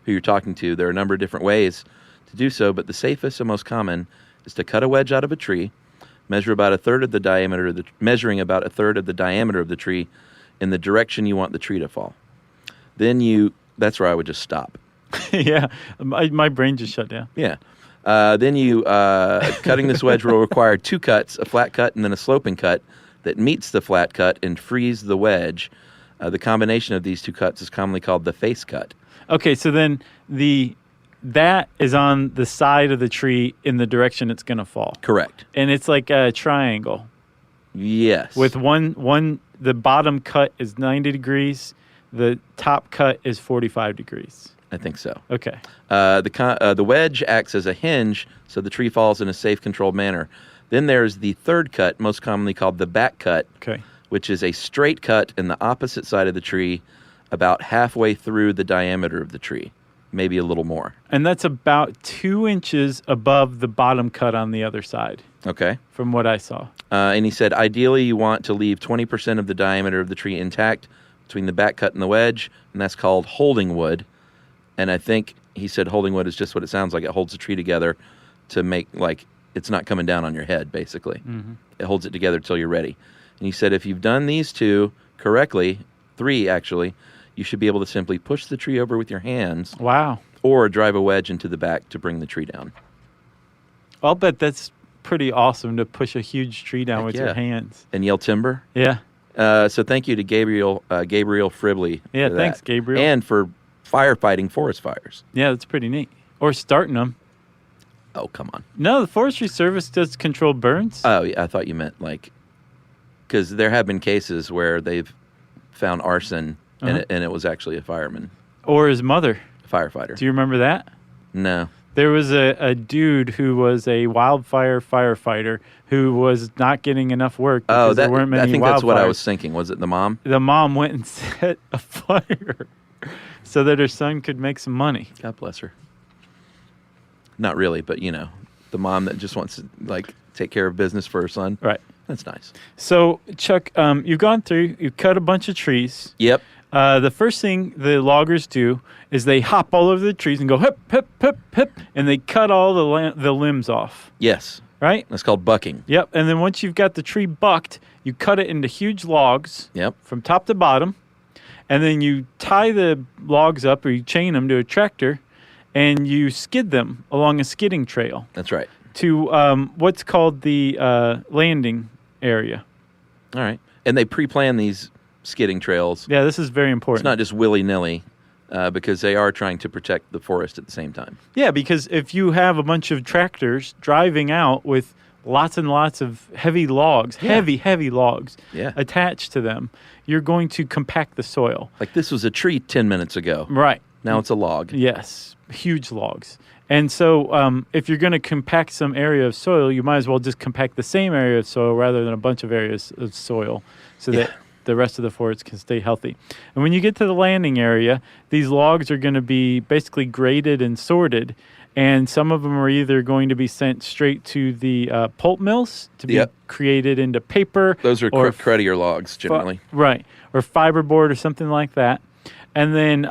who you're talking to. There are a number of different ways to do so, but the safest and most common is to cut a wedge out of a tree, measuring about a third of the diameter of the tree in the direction you want the tree to fall. That's where I would just stop. Yeah. My brain just shut down. Yeah. Cutting this wedge will require 2 cuts, a flat cut and then a sloping cut that meets the flat cut and frees the wedge. The combination of these 2 cuts is commonly called the face cut. Okay, so then that is on the side of the tree in the direction it's going to fall. Correct. And it's like a triangle. Yes. With the bottom cut is 90 degrees, the top cut is 45 degrees. I think so. Okay. The wedge acts as a hinge, so the tree falls in a safe, controlled manner. Then there's the third cut, most commonly called the back cut, Okay. which is a straight cut in the opposite side of the tree, about halfway through the diameter of the tree, maybe a little more. And that's about 2 inches above the bottom cut on the other side, Okay. from what I saw. And he said, ideally, you want to leave 20% of the diameter of the tree intact between the back cut and the wedge, and that's called holding wood. And I think he said holding wood is just what it sounds like. It holds the tree together to make, like, it's not coming down on your head, basically. Mm-hmm. It holds it together till you're ready. And he said if you've done these 2 correctly, 3 actually, you should be able to simply push the tree over with your hands Wow. or drive a wedge into the back to bring the tree down. I'll bet that's pretty awesome to push a huge tree down Heck with yeah. your hands. And yell timber. Yeah. So thank you to Gabriel Fribley. Yeah, for thanks, that. Gabriel. And for firefighting forest fires. Yeah, that's pretty neat. Or starting them. Oh, come on. No, the Forestry Service does control burns. Oh, yeah, I thought you meant like because there have been cases where they've found arson and it was actually a fireman, Or his mother. firefighter. Do you remember that? No. There was a dude who was a wildfire firefighter who was not getting enough work because there weren't many I think wildfires. that's what I was thinking. Was it the mom? The mom went and set a fire so that her son could make some money. God bless her. Not really, but the mom that just wants to take care of business for her son. Right. That's nice. So, Chuck, you've gone through, you've cut a bunch of trees. Yep. The first thing the loggers do is they hop all over the trees and go hip, hip, hip, hip, and they cut all the limbs off, Yes. right? That's called bucking. Yep. And then once you've got the tree bucked, you cut it into huge logs Yep. from top to bottom, and then you tie the logs up or you chain them to a tractor, and you skid them along a skidding trail That's right. to what's called the landing area. All right. And they pre-plan these skidding trails. Yeah, this is very important. It's not just willy-nilly because they are trying to protect the forest at the same time. Yeah, because if you have a bunch of tractors driving out with lots and lots of heavy logs, heavy logs Yeah. attached to them, you're going to compact the soil. Like this was a tree 10 minutes ago. Right. Now it's a log. Yes, huge logs. And so if you're going to compact some area of soil, you might as well just compact the same area of soil rather than a bunch of areas of soil so that the rest of the forest can stay healthy. And when you get to the landing area, these logs are going to be basically graded and sorted. And some of them are either going to be sent straight to the pulp mills to be created into paper. Those are or cruddier logs generally. right. Or fiberboard or something like that. And then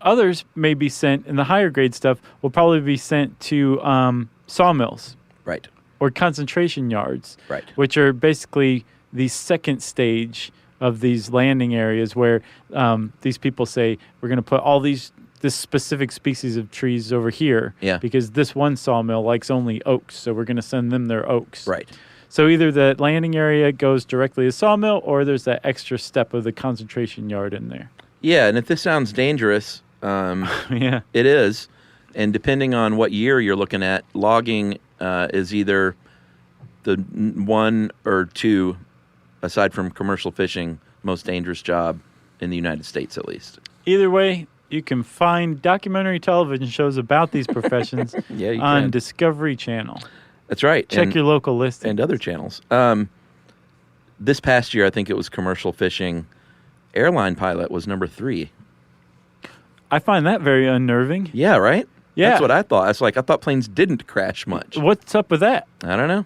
others may be sent, and the higher grade stuff will probably be sent to sawmills. Right. Or concentration yards. Right. Which are basically the second stage of these landing areas where these people say, we're going to put all this specific species of trees over here because this one sawmill likes only oaks, so we're going to send them their oaks. Right. So either the landing area goes directly to sawmill or there's that extra step of the concentration yard in there. Yeah, and if this sounds dangerous, yeah, it is. And depending on what year you're looking at, logging is either the one or two, aside from commercial fishing, most dangerous job in the United States, at least. Either way, you can find documentary television shows about these professions on Discovery Channel. That's right. Check your local listings. And other channels. This past year, I think it was commercial fishing. Airline pilot was number 3. I find that very unnerving. Yeah, right? Yeah. That's what I thought. I thought planes didn't crash much. What's up with that? I don't know.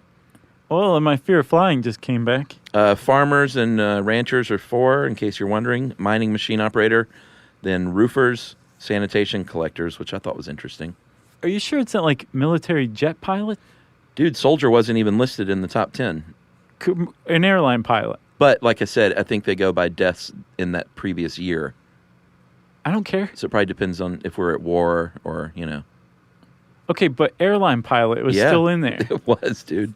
Well, my fear of flying just came back. Farmers and ranchers are 4, in case you're wondering. Mining machine operator. Then roofers, sanitation collectors, which I thought was interesting. Are you sure it's not like military jet pilot? Dude, soldier wasn't even listed in the top 10. An airline pilot. But like I said, I think they go by deaths in that previous year. I don't care. So it probably depends on if we're at war or, Okay, but airline pilot was still in there. It was, dude.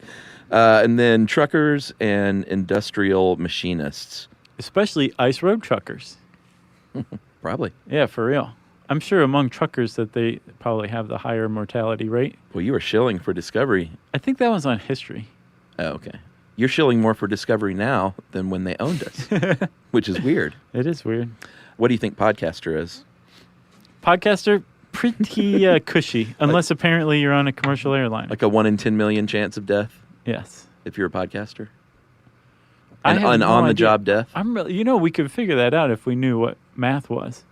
And then truckers and industrial machinists. Especially ice road truckers. Probably. Yeah, for real. I'm sure among truckers that they probably have the higher mortality rate. Well, you were shilling for Discovery. I think that was on History. Oh, okay. You're shilling more for Discovery now than when they owned us, which is weird. It is weird. What do you think Podcaster is? Podcaster, pretty cushy, unless apparently you're on a commercial airline. Like a 1 in 10 million chance of death? Yes. If you're a podcaster? An on-the-job death? We could figure that out if we knew what math was.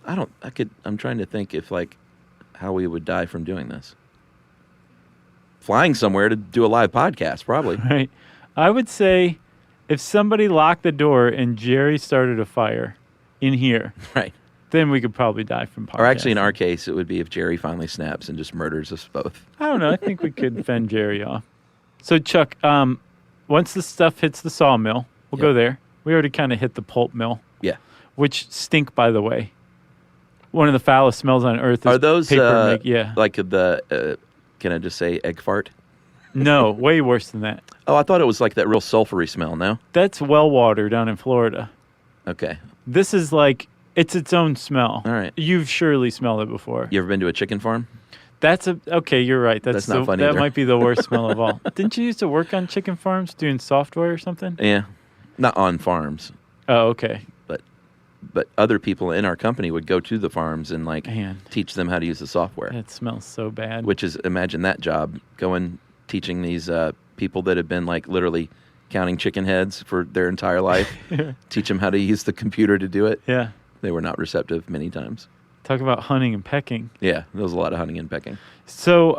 I'm trying to think if, how we would die from doing this. Flying somewhere to do a live podcast, probably. Right. I would say if somebody locked the door and Jerry started a fire in here, right, then we could probably die from podcasting. Or actually, in our case, it would be if Jerry finally snaps and just murders us both. I don't know. I think we could fend Jerry off. So, Chuck, once the stuff hits the sawmill, we'll go there. We already kind of hit the pulp mill. Yeah. Which stink, by the way. One of the foulest smells on earth is Are those, paper like the, can I just say egg fart? No, way worse than that. Oh, I thought it was like that real sulfury smell, no? That's well water down in Florida. Okay. This is like, it's its own smell. All right. You've surely smelled it before. You ever been to a chicken farm? Okay, you're right. That's not fun That either. might be the worst smell of all. Didn't you used to work on chicken farms doing software or something? Yeah, not on farms, Oh, okay. but other people in our company would go to the farms and like Man. teach them how to use the software. That smells so bad. Which is, imagine that job, going teaching these people that have been like literally counting chicken heads for their entire life, teach them how to use the computer to do it. Yeah. They were not receptive many times. Talk about hunting and pecking. Yeah, there was a lot of hunting and pecking. So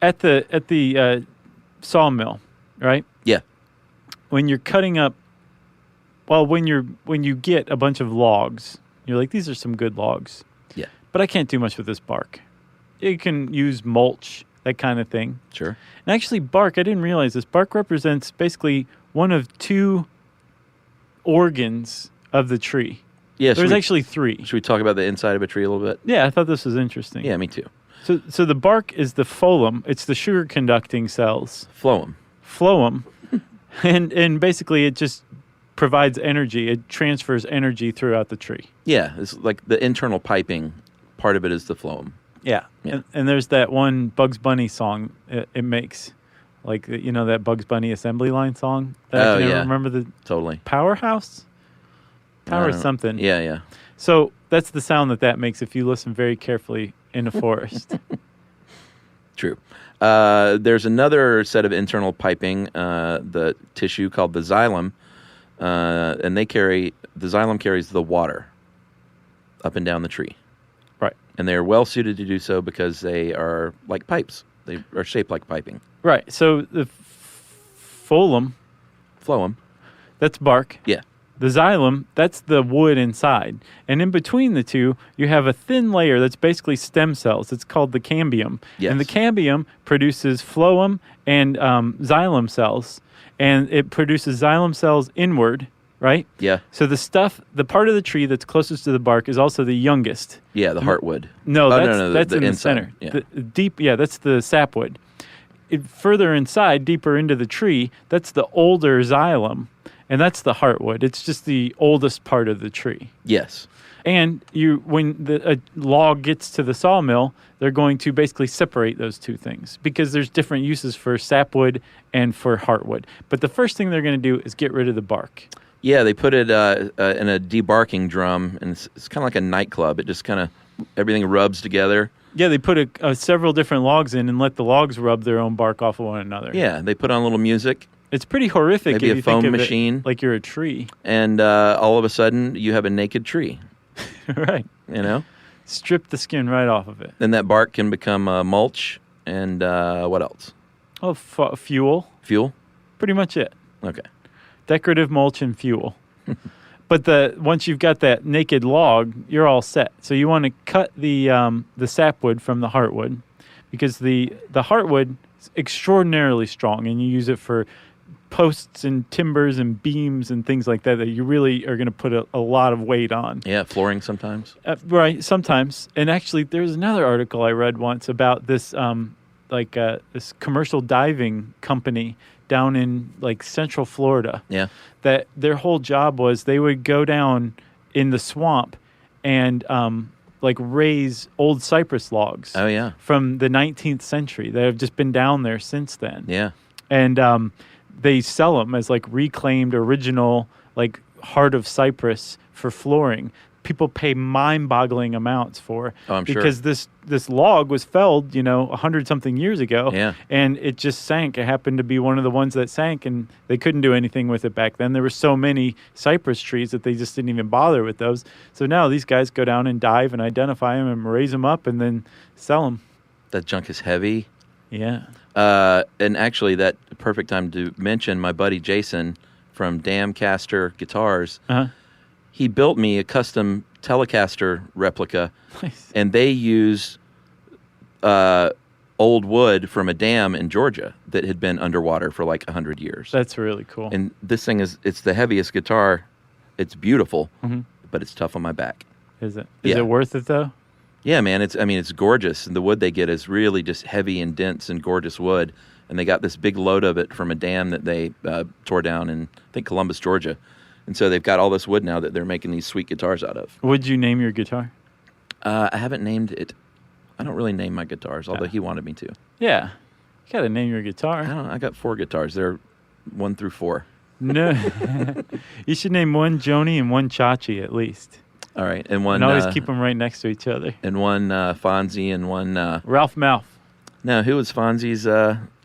at the sawmill, right? Yeah, When you're cutting up, well, when you get a bunch of logs, you're like, these are some good logs. yeah, But I can't do much with this bark. You can use mulch, that kind of thing. sure. And actually, bark, I didn't realize this. Bark represents basically one of two organs of the tree. Yeah, There's actually three. should we talk about the inside of a tree a little bit? Yeah, I thought this was interesting. Yeah, me too. So the bark is the phloem. It's the sugar conducting cells. Phloem. Phloem. and basically it just provides energy. It transfers energy throughout the tree. Yeah, it's like the internal piping. Part of it is the phloem. Yeah. Yeah. And there's that one Bugs Bunny song it makes. Like, that Bugs Bunny assembly line song? That Oh, I can never yeah. remember the Totally. Powerhouse? I Power don't know. something. Yeah, yeah. So that's the sound that makes if you listen very carefully in a forest. True. There's another set of internal piping, the tissue called the xylem, and the xylem carries the water up and down the tree. Right. And they are well suited to do so because they are like pipes. They are shaped like piping. Right. So the phloem, Phloem. that's bark. Yeah. The xylem, that's the wood inside. And in between the two, you have a thin layer that's basically stem cells. It's called the cambium. Yes. And the cambium produces phloem and xylem cells. And it produces xylem cells inward, right? Yeah. So the part of the tree that's closest to the bark is also the youngest. Yeah, the heartwood. No, Oh, that's the in the inside. center. Yeah. That's the sapwood. Further inside, deeper into the tree, that's the older xylem. And that's the heartwood. It's just the oldest part of the tree. Yes. And when a log gets to the sawmill, they're going to basically separate those two things because there's different uses for sapwood and for heartwood. But the first thing they're going to do is get rid of the bark. Yeah, they put it in a debarking drum, and it's kind of like a nightclub. It just kind of, everything rubs together. Yeah, they put several different logs in and let the logs rub their own bark off of one another. Yeah, they put on a little music. It's pretty horrific Maybe if a you foam think of machine. it like you're a tree. And all of a sudden, you have a naked tree, Right. you know? Strip the skin right off of it. Then that bark can become mulch and what else? Oh, fuel. Fuel? Pretty much it. Okay. Decorative mulch and fuel. But once you've got that naked log, you're all set. So you want to cut the sapwood from the heartwood because the heartwood is extraordinarily strong, and you use it for posts and timbers and beams and things like that you really are going to put a lot of weight on. Yeah, flooring sometimes. Right, sometimes. And actually, there's another article I read once about this this commercial diving company down in like Central Florida. Yeah. That their whole job was they would go down in the swamp and raise old cypress logs. Oh, yeah. From the 19th century that have just been down there since then. Yeah. And they sell them as like reclaimed original like heart of cypress for flooring. People pay mind-boggling amounts for. Oh, I'm sure. Because this log was felled, 100-something years ago. Yeah. And it just sank. It happened to be one of the ones that sank, and they couldn't do anything with it back then. There were so many cypress trees that they just didn't even bother with those. So now these guys go down and dive and identify them and raise them up and then sell them. That junk is heavy. Yeah. And actually, that perfect time to mention my buddy Jason from Damcaster Guitars. Uh-huh. He built me a custom Telecaster replica, Nice. and they use old wood from a dam in Georgia that had been underwater for like 100 years. That's really cool. And this thing it's the heaviest guitar. It's beautiful, Mm-hmm. but it's tough on my back. Is it? Yeah. Is it worth it though? Yeah, man. It's gorgeous, and the wood they get is really just heavy and dense and gorgeous wood. And they got this big load of it from a dam that they tore down in, I think, Columbus, Georgia. And so they've got all this wood now that they're making these sweet guitars out of. What'd you name your guitar? I haven't named it. I don't really name my guitars, although he wanted me to. Yeah. You got to name your guitar. I got 4 guitars. They're 1 through 4. No. You should name one Joni and one Chachi at least. All right. And one. And always keep them right next to each other. And one Fonzie and one. Ralph Malph. No, who was Fonzie's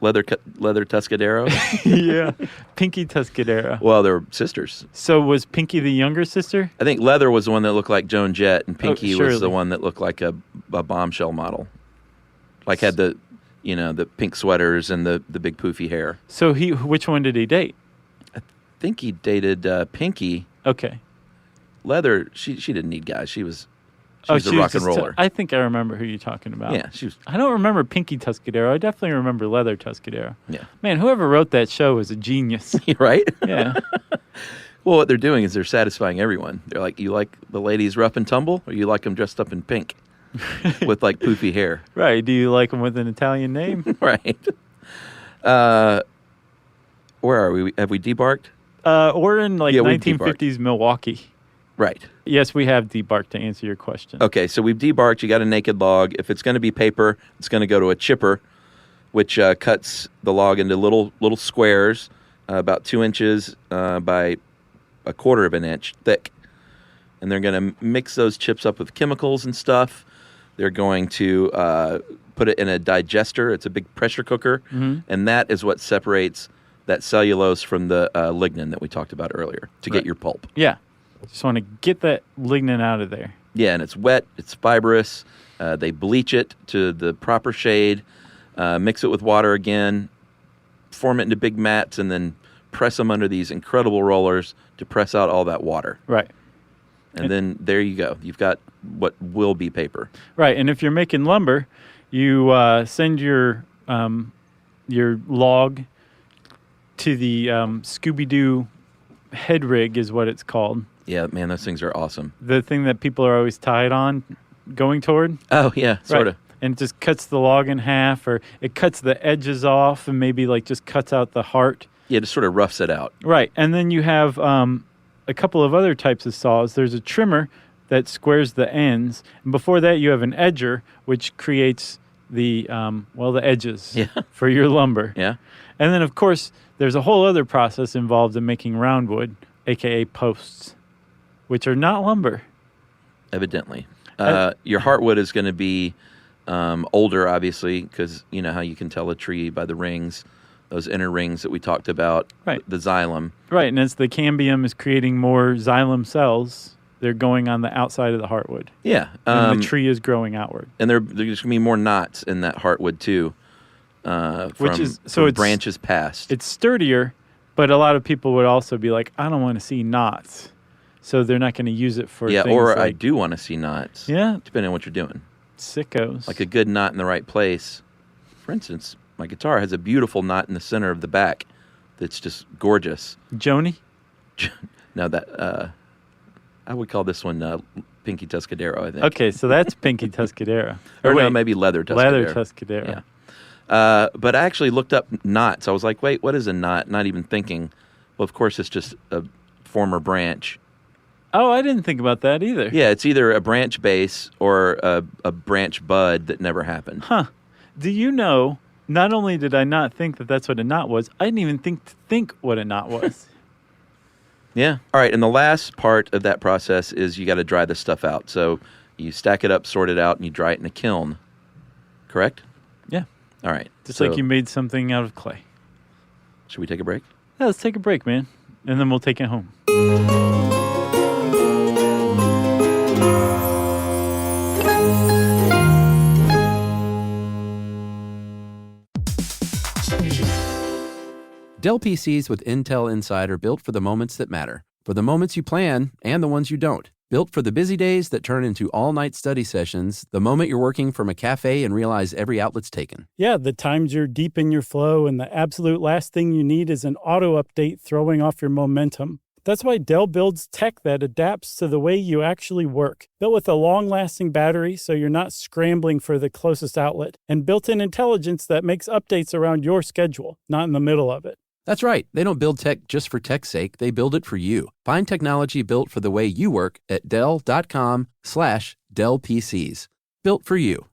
leather Tuscadero? Yeah. Pinky Tuscadero. Well, they're sisters. So was Pinky the younger sister? I think Leather was the one that looked like Joan Jett, and Pinky was surely. the one that looked like a bombshell model. Like had the pink sweaters and the big poofy hair. So which one did he date? I think he dated Pinky. Okay. Leather, she didn't need guys. She was a rock and roller. I think I remember who you're talking about. Yeah, she was. I don't remember Pinky Tuscadero. I definitely remember Leather Tuscadero. Yeah. Man, whoever wrote that show was a genius. Right? Yeah. Well, what they're doing is they're satisfying everyone. They're like, you like the ladies rough and tumble, or you like them dressed up in pink with like poofy hair? Right. Do you like them with an Italian name? Right. Where are we? Have we debarked? We're in like Yeah, we've 1950s Milwaukee. Right. Yes, we have debarked to answer your question. Okay, so we've debarked. You got a naked log. If it's going to be paper, it's going to go to a chipper, which cuts the log into little squares, about 2 inches by 1/4 of an inch thick. And they're going to mix those chips up with chemicals and stuff. They're going to put it in a digester. It's a big pressure cooker, and that is what separates that cellulose from the lignin that we talked about earlier to get your pulp. Yeah. Just want to get that lignin out of there. Yeah, and it's wet, it's fibrous. They bleach it to the proper shade, mix it with water again, form it into big mats, and then press them under these incredible rollers to press out all that water. Right. And then there you go. You've got what will be paper. Right. And if you're making lumber, you send your log to the Scooby-Doo head rig is what it's called. Yeah, man, those things are awesome. The thing that people are always tied on going toward. Oh, yeah, sort of. And it just cuts the log in half, or it cuts the edges off and maybe like just cuts out the heart. Yeah, just sort of roughs it out. Right. And then you have a couple of other types of saws. There's a trimmer that squares the ends. And before that, you have an edger, which creates the edges for your lumber. Yeah. And then, of course, there's a whole other process involved in making roundwood, a.k.a. posts, which are not lumber. Evidently. Your heartwood is going to be older, obviously, because you know how you can tell a tree by the rings, those inner rings that we talked about, right. The xylem. Right, and as the cambium is creating more xylem cells, they're going on the outside of the heartwood. Yeah. And the tree is growing outward. And there's going to be more knots in that heartwood, too, from branches past. It's sturdier, but a lot of people would also be like, I don't want to see knots. So they're not going to use it for things or like, I do want to see knots. Yeah. Depending on what you're doing. Sickos. Like a good knot in the right place. For instance, my guitar has a beautiful knot in the center of the back that's just gorgeous. Joni? Now that, I would call this one Pinky Tuscadero, I think. Okay, so that's Pinky Tuscadero. or no, maybe Leather Tuscadero. Leather Tuscadero. Yeah. But I actually looked up knots. I was like, wait, what is a knot? Not even thinking. Well, of course, it's just a former branch. Oh, I didn't think about that either. Yeah, it's either a branch base or a branch bud that never happened. Huh. Do you know, not only did I not think that that's what a knot was, I didn't even think what a knot was. Yeah. All right, and the last part of that process is you got to dry this stuff out. So you stack it up, sort it out, and you dry it in a kiln. Correct? Yeah. All right. Just like you made something out of clay. Should we take a break? Yeah, let's take a break, man. And then we'll take it home. Dell PCs with Intel Inside are built for the moments that matter, for the moments you plan and the ones you don't. Built for the busy days that turn into all-night study sessions, the moment you're working from a cafe and realize every outlet's taken. Yeah, the times you're deep in your flow and the absolute last thing you need is an auto update throwing off your momentum. That's why Dell builds tech that adapts to the way you actually work. Built with a long-lasting battery so you're not scrambling for the closest outlet, and built-in intelligence that makes updates around your schedule, not in the middle of it. That's right. They don't build tech just for tech's sake. They build it for you. Find technology built for the way you work at Dell.com/DellPCs. Built for you.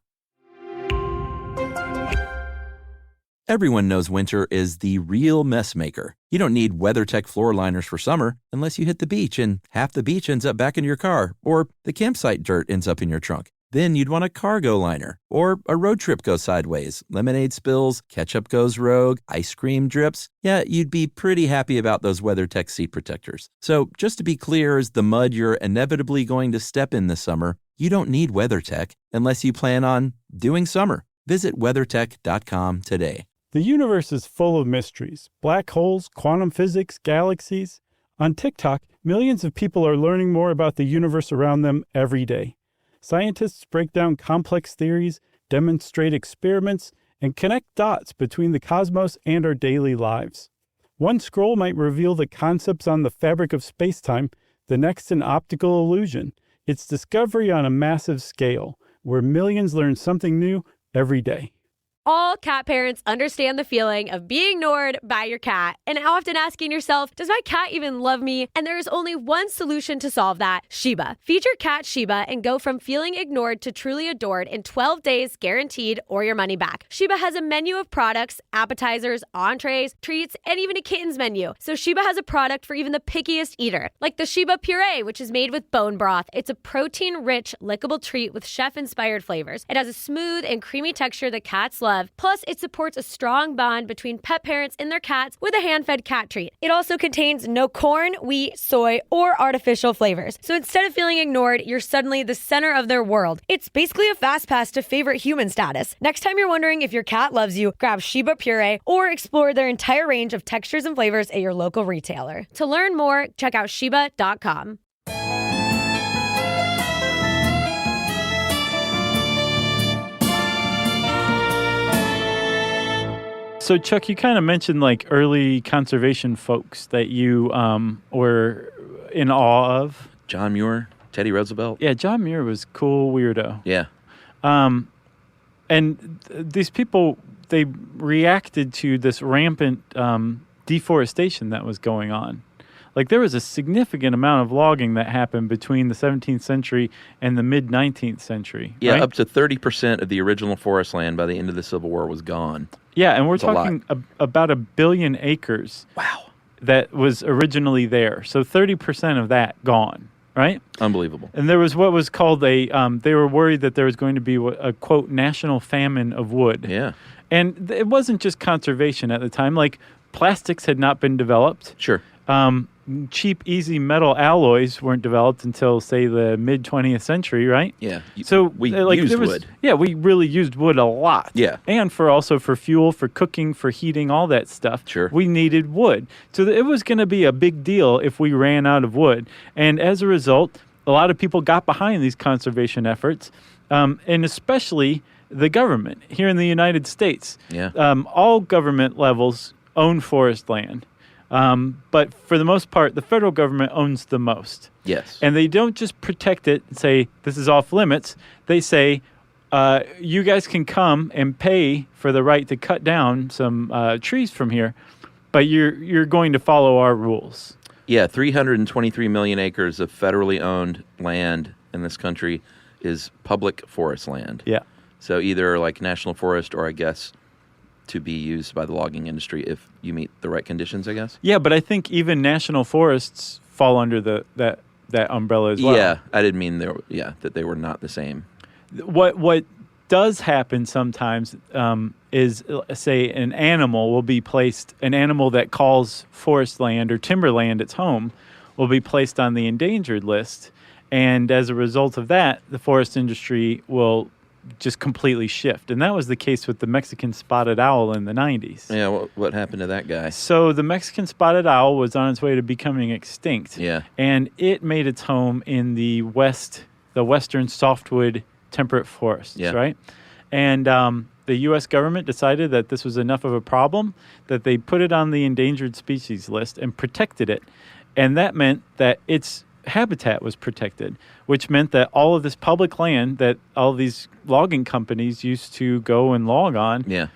Everyone knows winter is the real mess maker. You don't need WeatherTech floor liners for summer unless you hit the beach and half the beach ends up back in your car, or the campsite dirt ends up in your trunk. Then you'd want a cargo liner, or a road trip goes sideways, lemonade spills, ketchup goes rogue, ice cream drips. Yeah, you'd be pretty happy about those WeatherTech seat protectors. So just to be clear, as the mud you're inevitably going to step in this summer, you don't need WeatherTech unless you plan on doing summer. Visit WeatherTech.com today. The universe is full of mysteries. Black holes, quantum physics, galaxies. On TikTok, millions of people are learning more about the universe around them every day. Scientists break down complex theories, demonstrate experiments, and connect dots between the cosmos and our daily lives. One scroll might reveal the concepts on the fabric of space-time, the next an optical illusion. It's discovery on a massive scale, where millions learn something new every day. All cat parents understand the feeling of being ignored by your cat and often asking yourself, does my cat even love me? And there is only one solution to solve that, Sheba. Feed your cat Sheba and go from feeling ignored to truly adored in 12 days guaranteed or your money back. Sheba has a menu of products, appetizers, entrees, treats, and even a kittens menu. So Sheba has a product for even the pickiest eater, like the Sheba Puree, which is made with bone broth. It's a protein-rich, lickable treat with chef-inspired flavors. It has a smooth and creamy texture that cats love. Plus, it supports a strong bond between pet parents and their cats with a hand-fed cat treat. It also contains no corn, wheat, soy, or artificial flavors. So instead of feeling ignored, you're suddenly the center of their world. It's basically a fast pass to favorite human status. Next time you're wondering if your cat loves you, grab Sheba Puree or explore their entire range of textures and flavors at your local retailer. To learn more, check out Sheba.com. So, Chuck, you kind of mentioned like early conservation folks that you were in awe of. John Muir, Teddy Roosevelt. Yeah, John Muir was cool weirdo. Yeah. These people, they reacted to this rampant deforestation that was going on. Like, there was a significant amount of logging that happened between the 17th century and the mid-19th century. Yeah, right? up to 30% of the original forest land by the end of the Civil War was gone. Yeah, and we're talking about 1 billion acres. Wow. That was originally there. So 30% of that gone, right? Unbelievable. And there was what was called they were worried that there was going to be a, quote, national famine of wood. Yeah. And it wasn't just conservation at the time. Like, plastics had not been developed. Sure. Cheap, easy metal alloys weren't developed until, say, the mid-20th century, right? Yeah. So we used wood. Yeah, we really used wood a lot. Yeah. And for fuel, for cooking, for heating, all that stuff. Sure. We needed wood. So it was going to be a big deal if we ran out of wood. And as a result, a lot of people got behind these conservation efforts, and especially the government here in the United States. Yeah. All government levels own forest land. But for the most part, the federal government owns the most. Yes. And they don't just protect it and say, this is off limits. They say, you guys can come and pay for the right to cut down some trees from here, but you're going to follow our rules. Yeah, 323 million acres of federally owned land in this country is public forest land. Yeah. So either like national forest or I guess to be used by the logging industry if you meet the right conditions, I guess. Yeah, but I think even national forests fall under that umbrella as well. Yeah, I didn't mean that they were not the same. What does happen sometimes is, say, an animal that calls forest land or timberland its home will be placed on the endangered list. And as a result of that, the forest industry will just completely shift. And that was the case with the Mexican spotted owl in the 90s. Yeah, what happened to that guy? So the Mexican spotted owl was on its way to becoming extinct. Yeah. And it made its home in the western softwood temperate forests, yeah. right? And the U.S. government decided that this was enough of a problem that they put it on the endangered species list and protected it. And that meant that its habitat was protected, which meant that all of this public land that all these logging companies used to go and log on, yeah,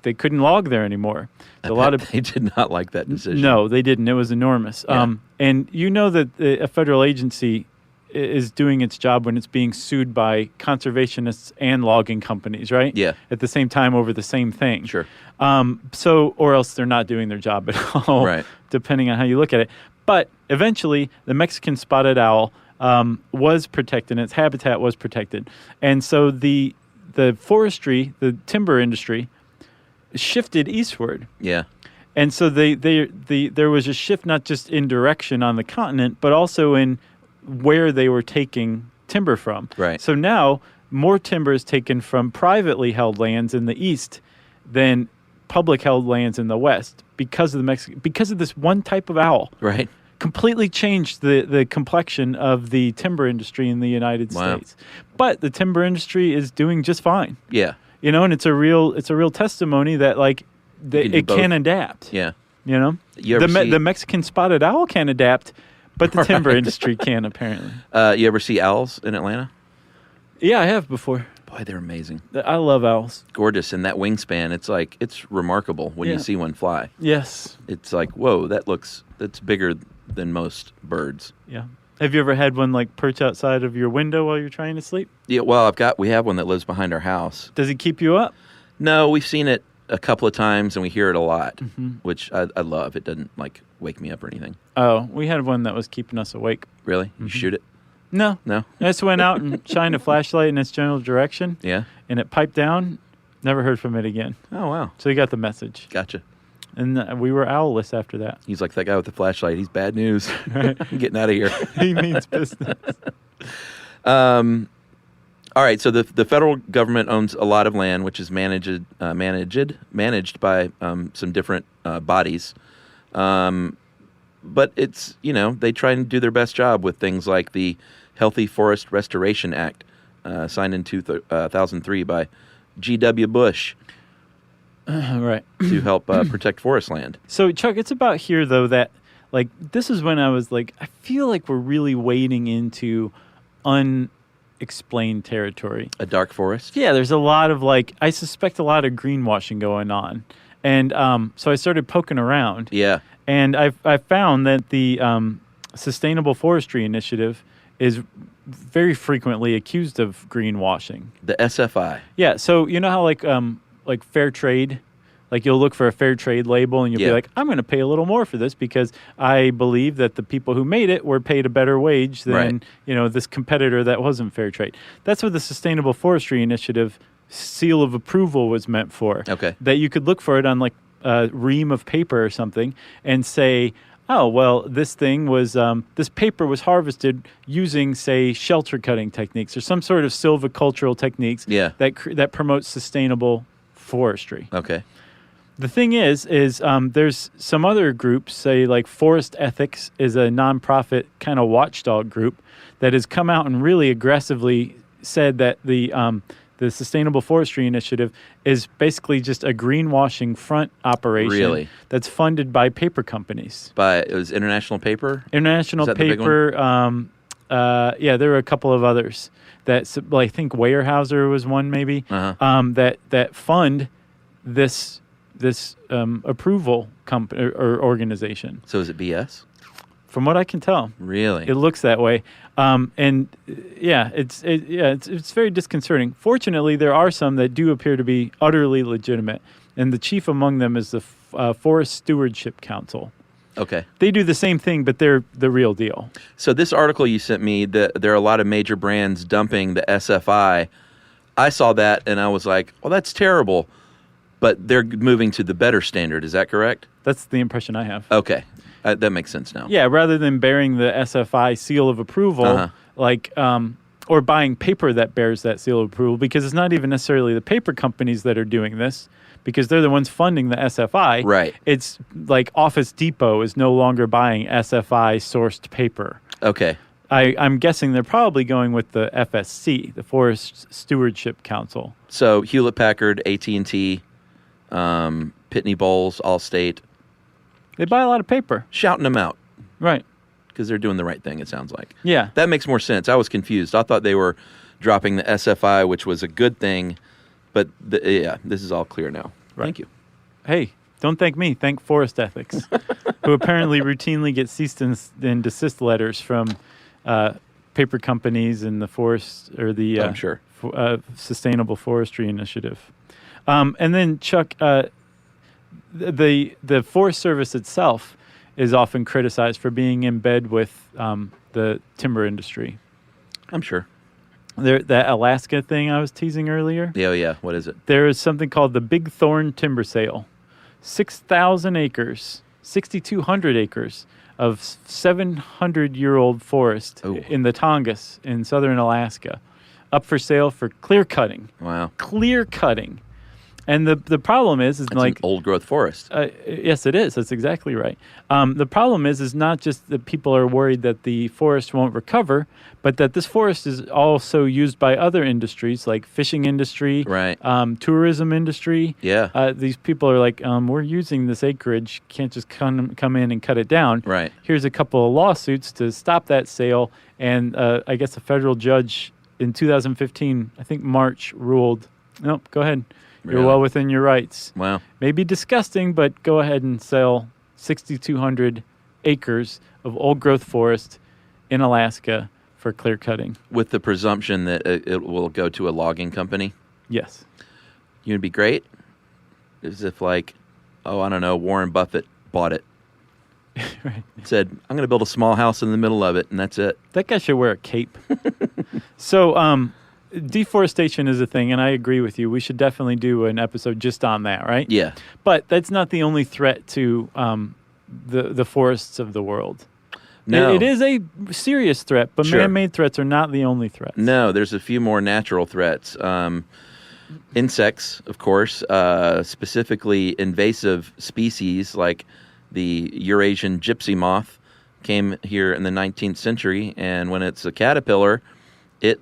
they couldn't log there anymore. They did not like that decision. No, they didn't. It was enormous. Yeah. And you know that a federal agency is doing its job when it's being sued by conservationists and logging companies, right? Yeah. At the same time over the same thing. Sure. Or else they're not doing their job at all, Right. depending on how you look at it. But eventually, the Mexican spotted owl was protected, and its habitat was protected. And so the forestry, the timber industry, shifted eastward. Yeah. And so there was a shift not just in direction on the continent, but also in where they were taking timber from. Right. So now more timber is taken from privately held lands in the east than public held lands in the west because of this one type of owl. Right. Completely changed the complexion of the timber industry in the United Wow. States. But the timber industry is doing just fine. Yeah. And it's a real testimony that can do it can both. adapt. Yeah. The ever see- the Mexican spotted owl can adapt, but the timber industry can apparently. You ever see owls in Atlanta? Yeah, I have before. Boy, they're amazing. I love owls. Gorgeous. And that wingspan, it's remarkable when Yeah. you see one fly. Yes. It's like, whoa, that's bigger than most birds. Yeah. Have you ever had one perch outside of your window while you're trying to sleep? Yeah, well, we have one that lives behind our house. Does it keep you up? No, we've seen it a couple of times and we hear it a lot, Mm-hmm. which I love. It doesn't wake me up or anything. Oh, we had one that was keeping us awake. Really? Mm-hmm. You shoot it? No. No? I just went out and shined a flashlight in its general direction, Yeah. and it piped down. Never heard from it again. Oh, wow. So he got the message. Gotcha. And we were owlless after that. He's like that guy with the flashlight. He's bad news. I'm getting out of here. He means business. All right, so the federal government owns a lot of land, which is managed by some different bodies. But it's, they try and do their best job with things like the Healthy Forest Restoration Act, signed in 2003 by G.W. Bush Right. to help protect forest land. So, Chuck, it's about here, though, that, this is when I was I feel like we're really wading into unexplained territory. A dark forest? Yeah, there's a lot of, I suspect a lot of greenwashing going on. And so I started poking around. Yeah. And I found that the Sustainable Forestry Initiative is very frequently accused of greenwashing. The SFI. Yeah, so you know how like fair trade, you'll look for a fair trade label and you'll be like, I'm going to pay a little more for this because I believe that the people who made it were paid a better wage than this competitor that wasn't fair trade. That's what the Sustainable Forestry Initiative seal of approval was meant for. Okay. That you could look for it on a ream of paper or something and say, oh, well, this thing was, this paper was harvested using, say, shelter cutting techniques or some sort of silvicultural techniques that promotes sustainable forestry. Okay. The thing is there's some other groups, say like Forest Ethics is a nonprofit kind of watchdog group that has come out and really aggressively said that the Sustainable Forestry Initiative is basically just a greenwashing front operation that's funded by paper companies. It was International Paper? International Paper. There were a couple of others that, I think Weyerhaeuser was one maybe, that fund this approval company or organization. So is it BS? From what I can tell, really, it looks that way. It's very disconcerting. Fortunately, there are some that do appear to be utterly legitimate, and the chief among them is the Forest Stewardship Council. Okay. They do the same thing, but they're the real deal. So this article you sent me, there are a lot of major brands dumping the SFI. I saw that and I was like, well, that's terrible. But they're moving to the better standard. Is that correct? That's the impression I have. Okay. That makes sense now. Yeah, rather than bearing the SFI seal of approval, or buying paper that bears that seal of approval, because it's not even necessarily the paper companies that are doing this, because they're the ones funding the SFI. Right. It's like Office Depot is no longer buying SFI-sourced paper. Okay. I'm guessing they're probably going with the FSC, the Forest Stewardship Council. So Hewlett-Packard, AT&T, Pitney Bowes, Allstate. They buy a lot of paper. Shouting them out. Right. Because they're doing the right thing, it sounds like. Yeah. That makes more sense. I was confused. I thought they were dropping the SFI, which was a good thing. But, this is all clear now. Right. Thank you. Hey, don't thank me. Thank Forest Ethics, who apparently routinely get cease and desist letters from paper companies and the forest or the I'm sure. Sustainable Forestry Initiative. And then, Chuck, the Forest Service itself is often criticized for being in bed with the timber industry. I'm sure. That Alaska thing I was teasing earlier. Yeah, yeah. What is it? There is something called the Big Thorn Timber Sale. 6,000 acres, 6,200 acres of 700-year-old forest in the Tongass in southern Alaska, up for sale for clear cutting. Wow. Clear cutting. And the problem is It's like an old growth forest. Yes, it is. That's exactly right. The problem is not just that people are worried that the forest won't recover, but that this forest is also used by other industries like fishing industry, Right. Tourism industry. Yeah. These people are like, we're using this acreage, can't just come in and cut it down. Right. Here's a couple of lawsuits to stop that sale, and I guess a federal judge in 2015, I think March, ruled, nope, go ahead. You're Really? well within your rights. Wow. Maybe disgusting, but go ahead and sell 6,200 acres of old growth forest in Alaska for clear cutting. With the presumption that it will go to a logging company. Yes. You know, it'd be great. As if like, I don't know, Warren Buffett bought it. Right. Said, I'm going to build a small house in the middle of it, and that's it. That guy should wear a cape. So, deforestation is a thing, and I agree with you. We should definitely do an episode just on that, right? Yeah. But that's not the only threat to the forests of the world. No. It is a serious threat, but Sure. man-made threats are not the only threats. No, there's a few more natural threats. Insects, of course, specifically invasive species like the Eurasian gypsy moth came here in the 19th century, and when it's a caterpillar, it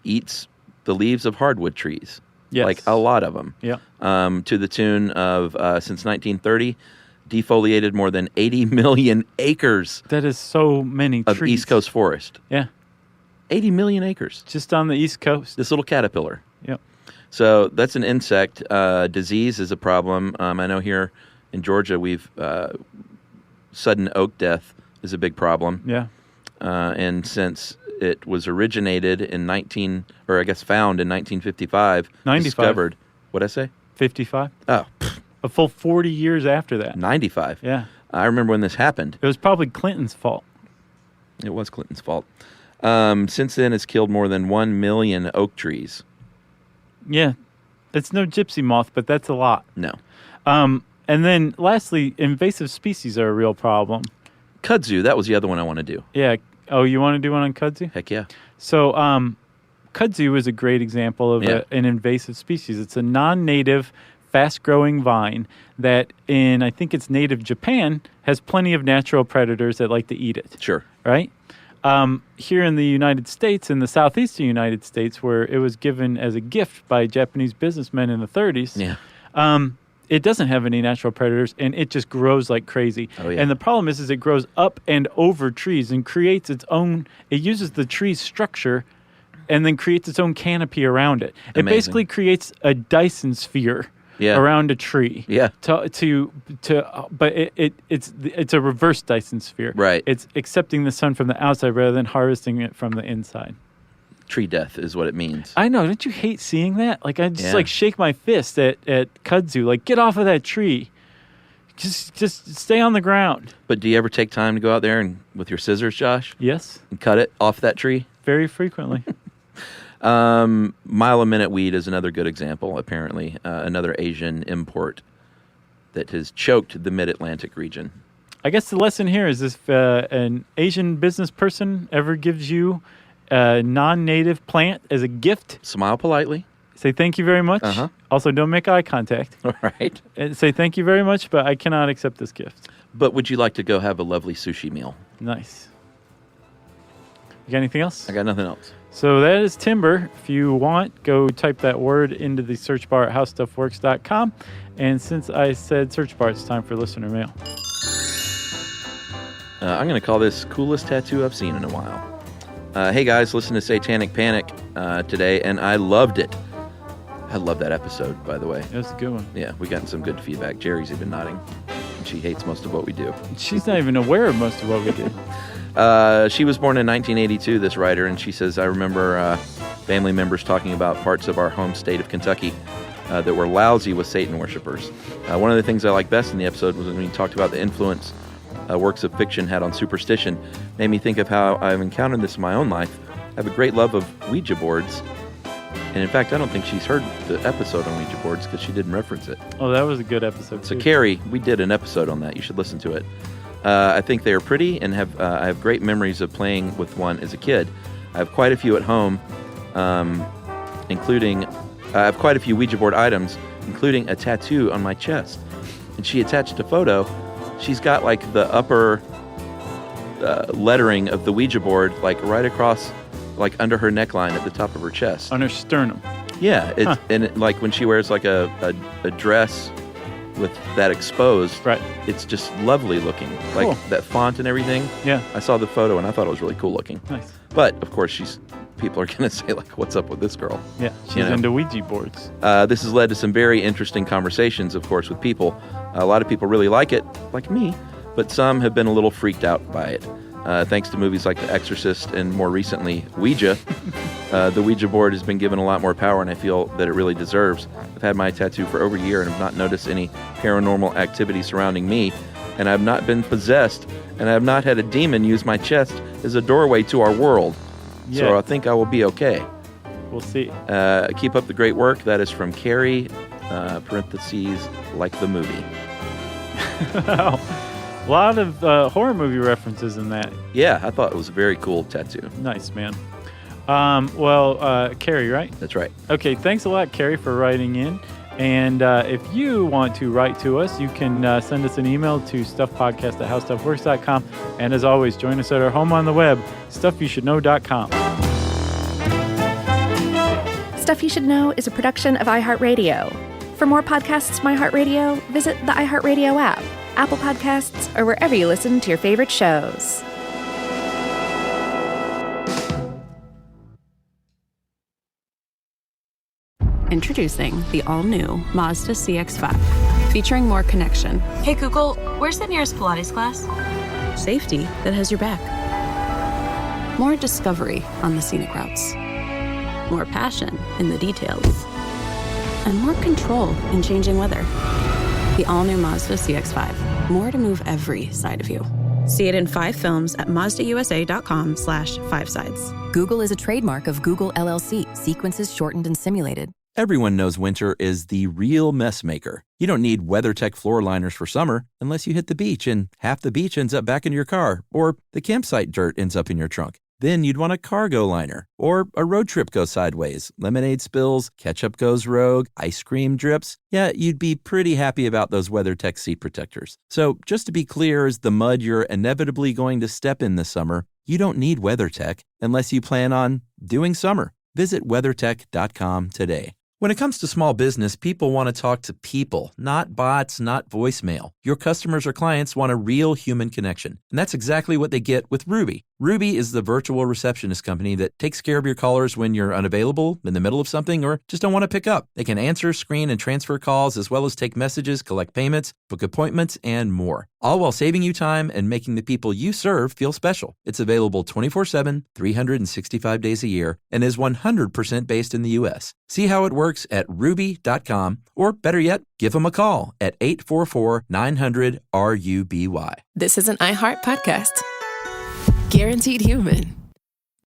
eats the leaves of hardwood trees. Yes. Like a lot of them. Yeah. To the tune of, since 1930, defoliated more than 80 million acres That is so many of trees. East Coast forest. Yeah. 80 million acres. Just on the East Coast. This little caterpillar. Yep. So that's an insect. Disease is a problem. I know here in Georgia, we've sudden oak death is a big problem. Yeah. And since it was originated in found in 1955, 95. discovered. What'd I say? 55. Oh, A full 40 years after that. 95. Yeah. I remember when this happened. It was probably Clinton's fault. It was Clinton's fault. Since then, it's killed more than 1 million oak trees. Yeah. It's no gypsy moth, but that's a lot. No. And then lastly, invasive species are a real problem. Kudzu, that was the other one I want to do. Yeah. Oh, you want to do one on kudzu? Heck yeah. So, kudzu is a great example of Yeah. an invasive species. It's a non-native, fast-growing vine that I think it's native Japan, has plenty of natural predators that like to eat it. Sure. Right? Here in the United States, in the southeastern United States, where it was given as a gift by Japanese businessmen in the 30s, Yeah. it doesn't have any natural predators, and it just grows like crazy. Oh, yeah. And the problem is it grows up and over trees and creates its own, it uses the tree's structure and then creates its own canopy around it. It Amazing. basically creates a Dyson sphere Yeah. around a tree. Yeah. But it's a reverse Dyson sphere. Right. It's accepting the sun from the outside rather than harvesting it from the inside. Tree death is what it means. I know. Don't you hate seeing that? Like, I just Yeah. like shake my fist at kudzu. Like, get off of that tree. Just stay on the ground. But do you ever take time to go out there and with your scissors, Josh, Yes, and cut it off that tree? very frequently. Mile a minute weed is another good example, apparently. Another Asian import that has choked the mid-Atlantic region. I guess the lesson here is if an Asian business person ever gives you a non-native plant as a gift, Smile politely. say thank you very much. Uh-huh. Also, don't make eye contact. All right. And say thank you very much, but I cannot accept this gift. But would you like to go have a lovely sushi meal? Nice. You got anything else? I got nothing else. So that is timber. If you want, go type that word into the search bar at howstuffworks.com. And since I said search bar, it's time for listener mail. I'm going to call this coolest tattoo I've seen in a while. Hey guys, listen to Satanic Panic today, and I loved it. I love that episode, by the way. That was a good one. Yeah, we got some good feedback. Jerry's even nodding. She hates most of what we do. She's not even aware of most of what we did. She was born in 1982, this writer, and she says, I remember family members talking about parts of our home state of Kentucky that were lousy with Satan worshipers. One of the things I liked best in the episode was when we talked about the influence works of fiction had on superstition. Made me think of how I've encountered this in my own life. I have a great love of Ouija boards. And in fact, I don't think she's heard the episode on Ouija boards because she didn't reference it. Oh, that was a good episode, So, too. Carrie, we did an episode on that. You should listen to it. I think they are pretty and I have great memories of playing with one as a kid. I have quite a few at home, including I have quite a few Ouija board items, including a tattoo on my chest. And she attached a photo. She's got like the upper lettering of the Ouija board, like right across, like under her neckline at the top of her chest. On her sternum. Yeah, and like when she wears like a dress with that exposed, Right. It's just lovely looking, like Cool. that font and everything. Yeah. I saw the photo and I thought it was really cool looking. Nice. But of course, people are going to say like, "What's up with this girl?" Yeah, she's You know. into Ouija boards. This has led to some very interesting conversations, of course, with people. A lot of people really like it, like me, but some have been a little freaked out by it. Thanks to movies like The Exorcist and more recently Ouija, the Ouija board has been given a lot more power, and I feel that it really deserves. I've had my tattoo for over a year and have not noticed any paranormal activity surrounding me, and I've not been possessed, and I have not had a demon use my chest as a doorway to our world. So Yeah. I think I will be okay. We'll see. Keep up the great work. That is from Carrie, parentheses, like the movie. Wow. A lot of horror movie references in that. Yeah, I thought it was a very cool tattoo. Nice, man. Carrie, right? That's right. Okay, thanks a lot, Carrie, for writing in. And if you want to write to us, you can send us an email to stuffpodcast@howstuffworks.com. And as always, join us at our home on the web, stuffyoushouldknow.com. Stuff You Should Know is a production of iHeartRadio. For more podcasts from iHeartRadio, visit the iHeartRadio app, Apple Podcasts, or wherever you listen to your favorite shows. Introducing the all-new Mazda CX-5, featuring more connection, Hey Google, where's the nearest Pilates class? safety that has your back, more discovery on the scenic routes, more passion in the details, and more control in changing weather. The all-new Mazda CX-5, more to move every side of you. See it in 5 films at MazdaUSA.com/5sides. Google is a trademark of Google LLC. Sequences shortened and simulated. Everyone knows winter is the real mess maker. You don't need WeatherTech floor liners for summer unless you hit the beach and half the beach ends up back in your car, or the campsite dirt ends up in your trunk. Then you'd want a cargo liner, or a road trip goes sideways, lemonade spills, ketchup goes rogue, ice cream drips. Yeah, you'd be pretty happy about those WeatherTech seat protectors. So just to be clear, as the mud you're inevitably going to step in this summer, you don't need WeatherTech unless you plan on doing summer. Visit WeatherTech.com today. When it comes to small business, people want to talk to people, not bots, not voicemail. Your customers or clients want a real human connection, and that's exactly what they get with Ruby. Ruby is the virtual receptionist company that takes care of your callers when you're unavailable, in the middle of something, or just don't want to pick up. They can answer, screen, and transfer calls, as well as take messages, collect payments, book appointments, and more. All while saving you time and making the people you serve feel special. It's available 24/7, 365 days a year, and is 100% based in the U.S. See how it works at ruby.com, or better yet, give them a call at 844-900-RUBY. This is an iHeart podcast. Guaranteed human.